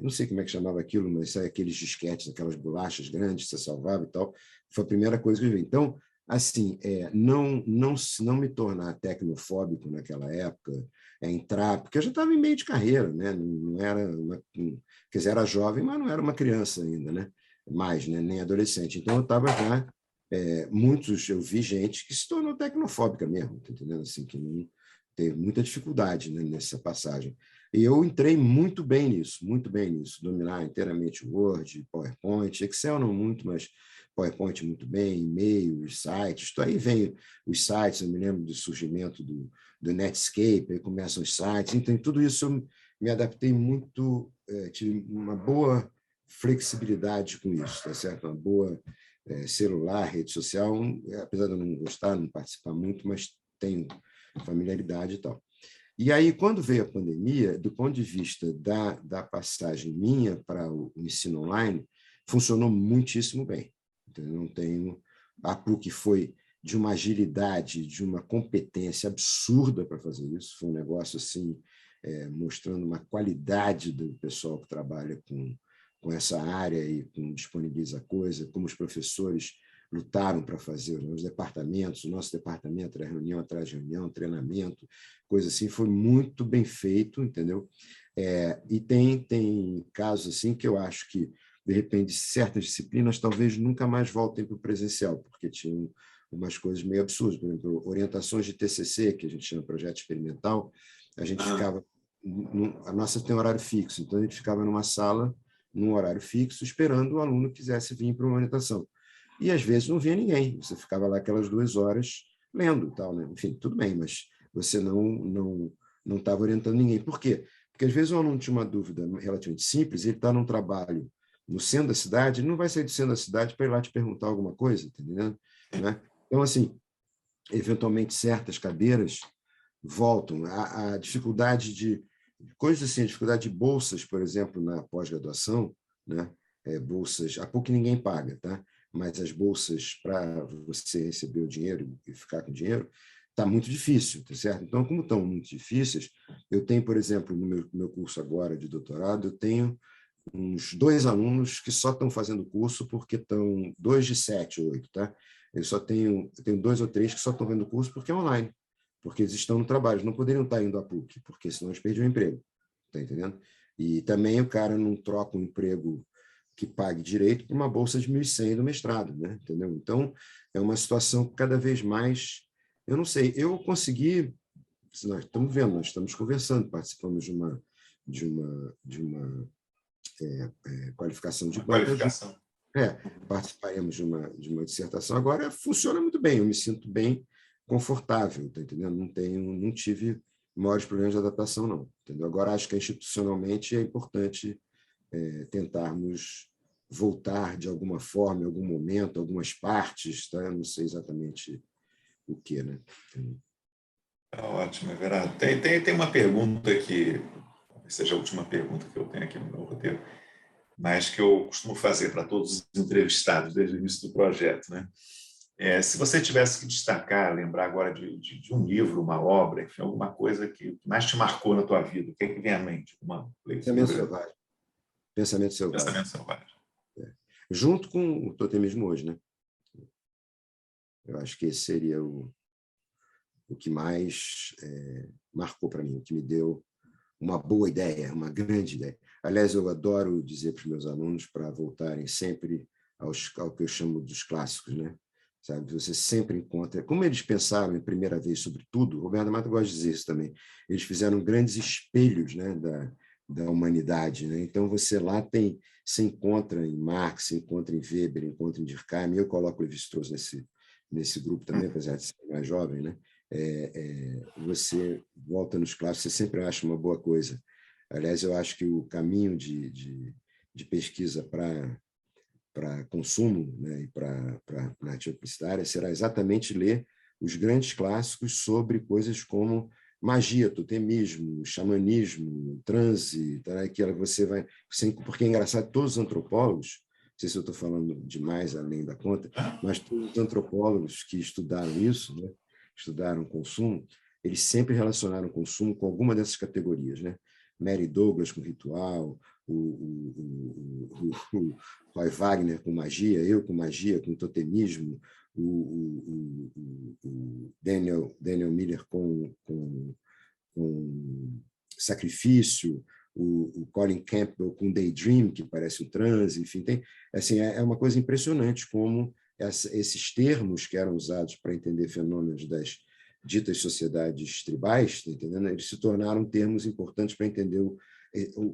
não sei como é que chamava aquilo, mas aqueles disquetes, aquelas bolachas grandes que você salvava e tal, foi a primeira coisa que eu vi. Então, assim, não me tornar tecnofóbico naquela época, entrar, porque eu já estava em meio de carreira, né? Não era quer dizer, era jovem, mas não era uma criança ainda, né? Mais, né? Nem adolescente. Então eu estava já, eu vi gente que se tornou tecnofóbica mesmo, tá entendendo? Assim, que não teve muita dificuldade, né, nessa passagem. E eu entrei muito bem nisso, dominar inteiramente Word, PowerPoint, Excel não muito, mas PowerPoint muito bem, e-mails, sites. Aí vem os sites, eu me lembro do surgimento do Netscape, aí começam os sites. Então, tudo isso eu me adaptei muito, tive uma boa flexibilidade com isso, tá certo? Uma boa celular, rede social, apesar de eu não gostar, não participar muito, mas tenho familiaridade e tal. E aí, quando veio a pandemia, do ponto de vista da passagem minha para o ensino online, funcionou muitíssimo bem. Então, eu não tenho... A PUC foi de uma agilidade, de uma competência absurda para fazer isso. Foi um negócio assim, mostrando uma qualidade do pessoal que trabalha com essa área e com disponibiliza coisa, como os professores lutaram para fazer os departamentos, o nosso departamento era reunião atrás de reunião, treinamento, coisa assim, foi muito bem feito, entendeu? E tem casos assim que eu acho que, de repente, certas disciplinas talvez nunca mais voltem para o presencial, porque tinham umas coisas meio absurdas, por exemplo, orientações de TCC, que a gente chama de projeto experimental, a gente ficava... A nossa tem horário fixo, então a gente ficava numa sala, num horário fixo, esperando o aluno que quisesse vir para uma orientação. E, às vezes, não via ninguém. Você ficava lá aquelas 2 horas lendo, tal, né? Enfim, tudo bem, mas você não estava orientando ninguém. Por quê? Porque, às vezes, o aluno tinha uma dúvida relativamente simples, ele está num trabalho no centro da cidade, ele não vai sair do centro da cidade para ir lá te perguntar alguma coisa, tá entendendo? Né? Então, assim, eventualmente, certas cadeiras voltam. A dificuldade de... Coisas assim, a dificuldade de bolsas, por exemplo, na pós-graduação, né? Bolsas... Há pouco ninguém paga, tá? Mas as bolsas para você receber o dinheiro e ficar com o dinheiro está muito difícil, tá certo? Então, como estão muito difíceis, eu tenho, por exemplo, no meu curso agora de doutorado, eu tenho uns 2 alunos que só estão fazendo curso porque estão 2 de 7 ou 8, tá? Eu tenho 2 ou 3 que só estão vendo curso porque é online, porque eles estão no trabalho, eles não poderiam estar indo à PUC, porque senão eles perdiam o emprego, tá entendendo? E também o cara não troca um emprego que pague direito para uma bolsa de 1.100 do mestrado, né? Entendeu? Então, é uma situação cada vez mais... Eu não sei, eu consegui... Nós estamos vendo, nós estamos conversando, participamos de uma qualificação de banca. Qualificação. Participaremos de uma dissertação. Agora, funciona muito bem, eu me sinto bem confortável, tá entendendo? Não tive maiores problemas de adaptação, não. Entendeu? Agora, acho que institucionalmente é importante tentarmos voltar de alguma forma, em algum momento, algumas partes, tá? Eu não sei exatamente o que, né? Ótimo, Everardo. Tem uma pergunta que talvez seja a última pergunta que eu tenho aqui no meu roteiro, mas que eu costumo fazer para todos os entrevistados desde o início do projeto, né? Se você tivesse que destacar, lembrar agora de um livro, uma obra, enfim, alguma coisa que mais te marcou na tua vida, o que é que vem à mente? Uma Pensamento leitura? selvagem. Pensamento selvagem. Pensamento selvagem. Junto com o totemismo hoje, né? Eu acho que esse seria o que mais marcou para mim, o que me deu uma boa ideia, uma grande ideia. Aliás, eu adoro dizer para os meus alunos para voltarem sempre ao que eu chamo dos clássicos, né? Sabe? Você sempre encontra... Como eles pensaram em primeira vez sobre tudo, o Roberto Mato gosta de dizer isso também, eles fizeram grandes espelhos, né, da humanidade, né? Então, você lá se encontra em Marx, se encontra em Weber, encontra em Durkheim, eu coloco o Levi-Strauss nesse grupo também, apesar de ser mais jovem, né? Você volta nos clássicos, você sempre acha uma boa coisa. Aliás, eu acho que o caminho de pesquisa para consumo, né, e para narrativa publicitária será exatamente ler os grandes clássicos sobre coisas como magia, totemismo, xamanismo, transe, tá? Que você vai... Porque é engraçado, todos os antropólogos, não sei se eu estou falando demais além da conta, mas todos os antropólogos que estudaram isso, né, estudaram consumo, eles sempre relacionaram o consumo com alguma dessas categorias, né? Mary Douglas com ritual, o Roy Wagner com magia, eu com magia, com totemismo, o Daniel Miller com sacrifício, o Colin Campbell com Daydream, que parece um transe, enfim, assim, é uma coisa impressionante como esses termos que eram usados para entender fenômenos das ditas sociedades tribais, tá entendendo? Eles se tornaram termos importantes para entender o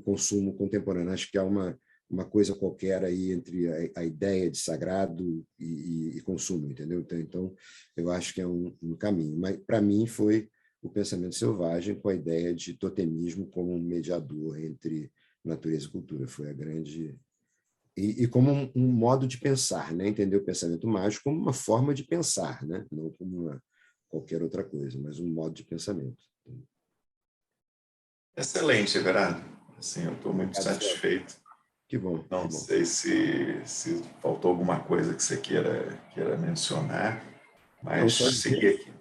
consumo contemporâneo. Acho que há uma coisa qualquer aí entre a ideia de sagrado e consumo, entendeu? Então, eu acho que é um caminho. Mas, para mim, foi o pensamento selvagem com a ideia de totemismo como um mediador entre natureza e cultura. Foi a grande... E como um modo de pensar, né? Entender o pensamento mágico como uma forma de pensar, né? Não como qualquer outra coisa, mas um modo de pensamento. Excelente, Everardo. Assim, eu estou muito satisfeito. Que bom. Não Que bom. sei se faltou alguma coisa que você queira mencionar, Não, mas só seguir aqui.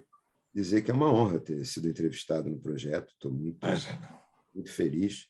dizer que é uma honra ter sido entrevistado no projeto. Estou muito, Imagina. muito feliz.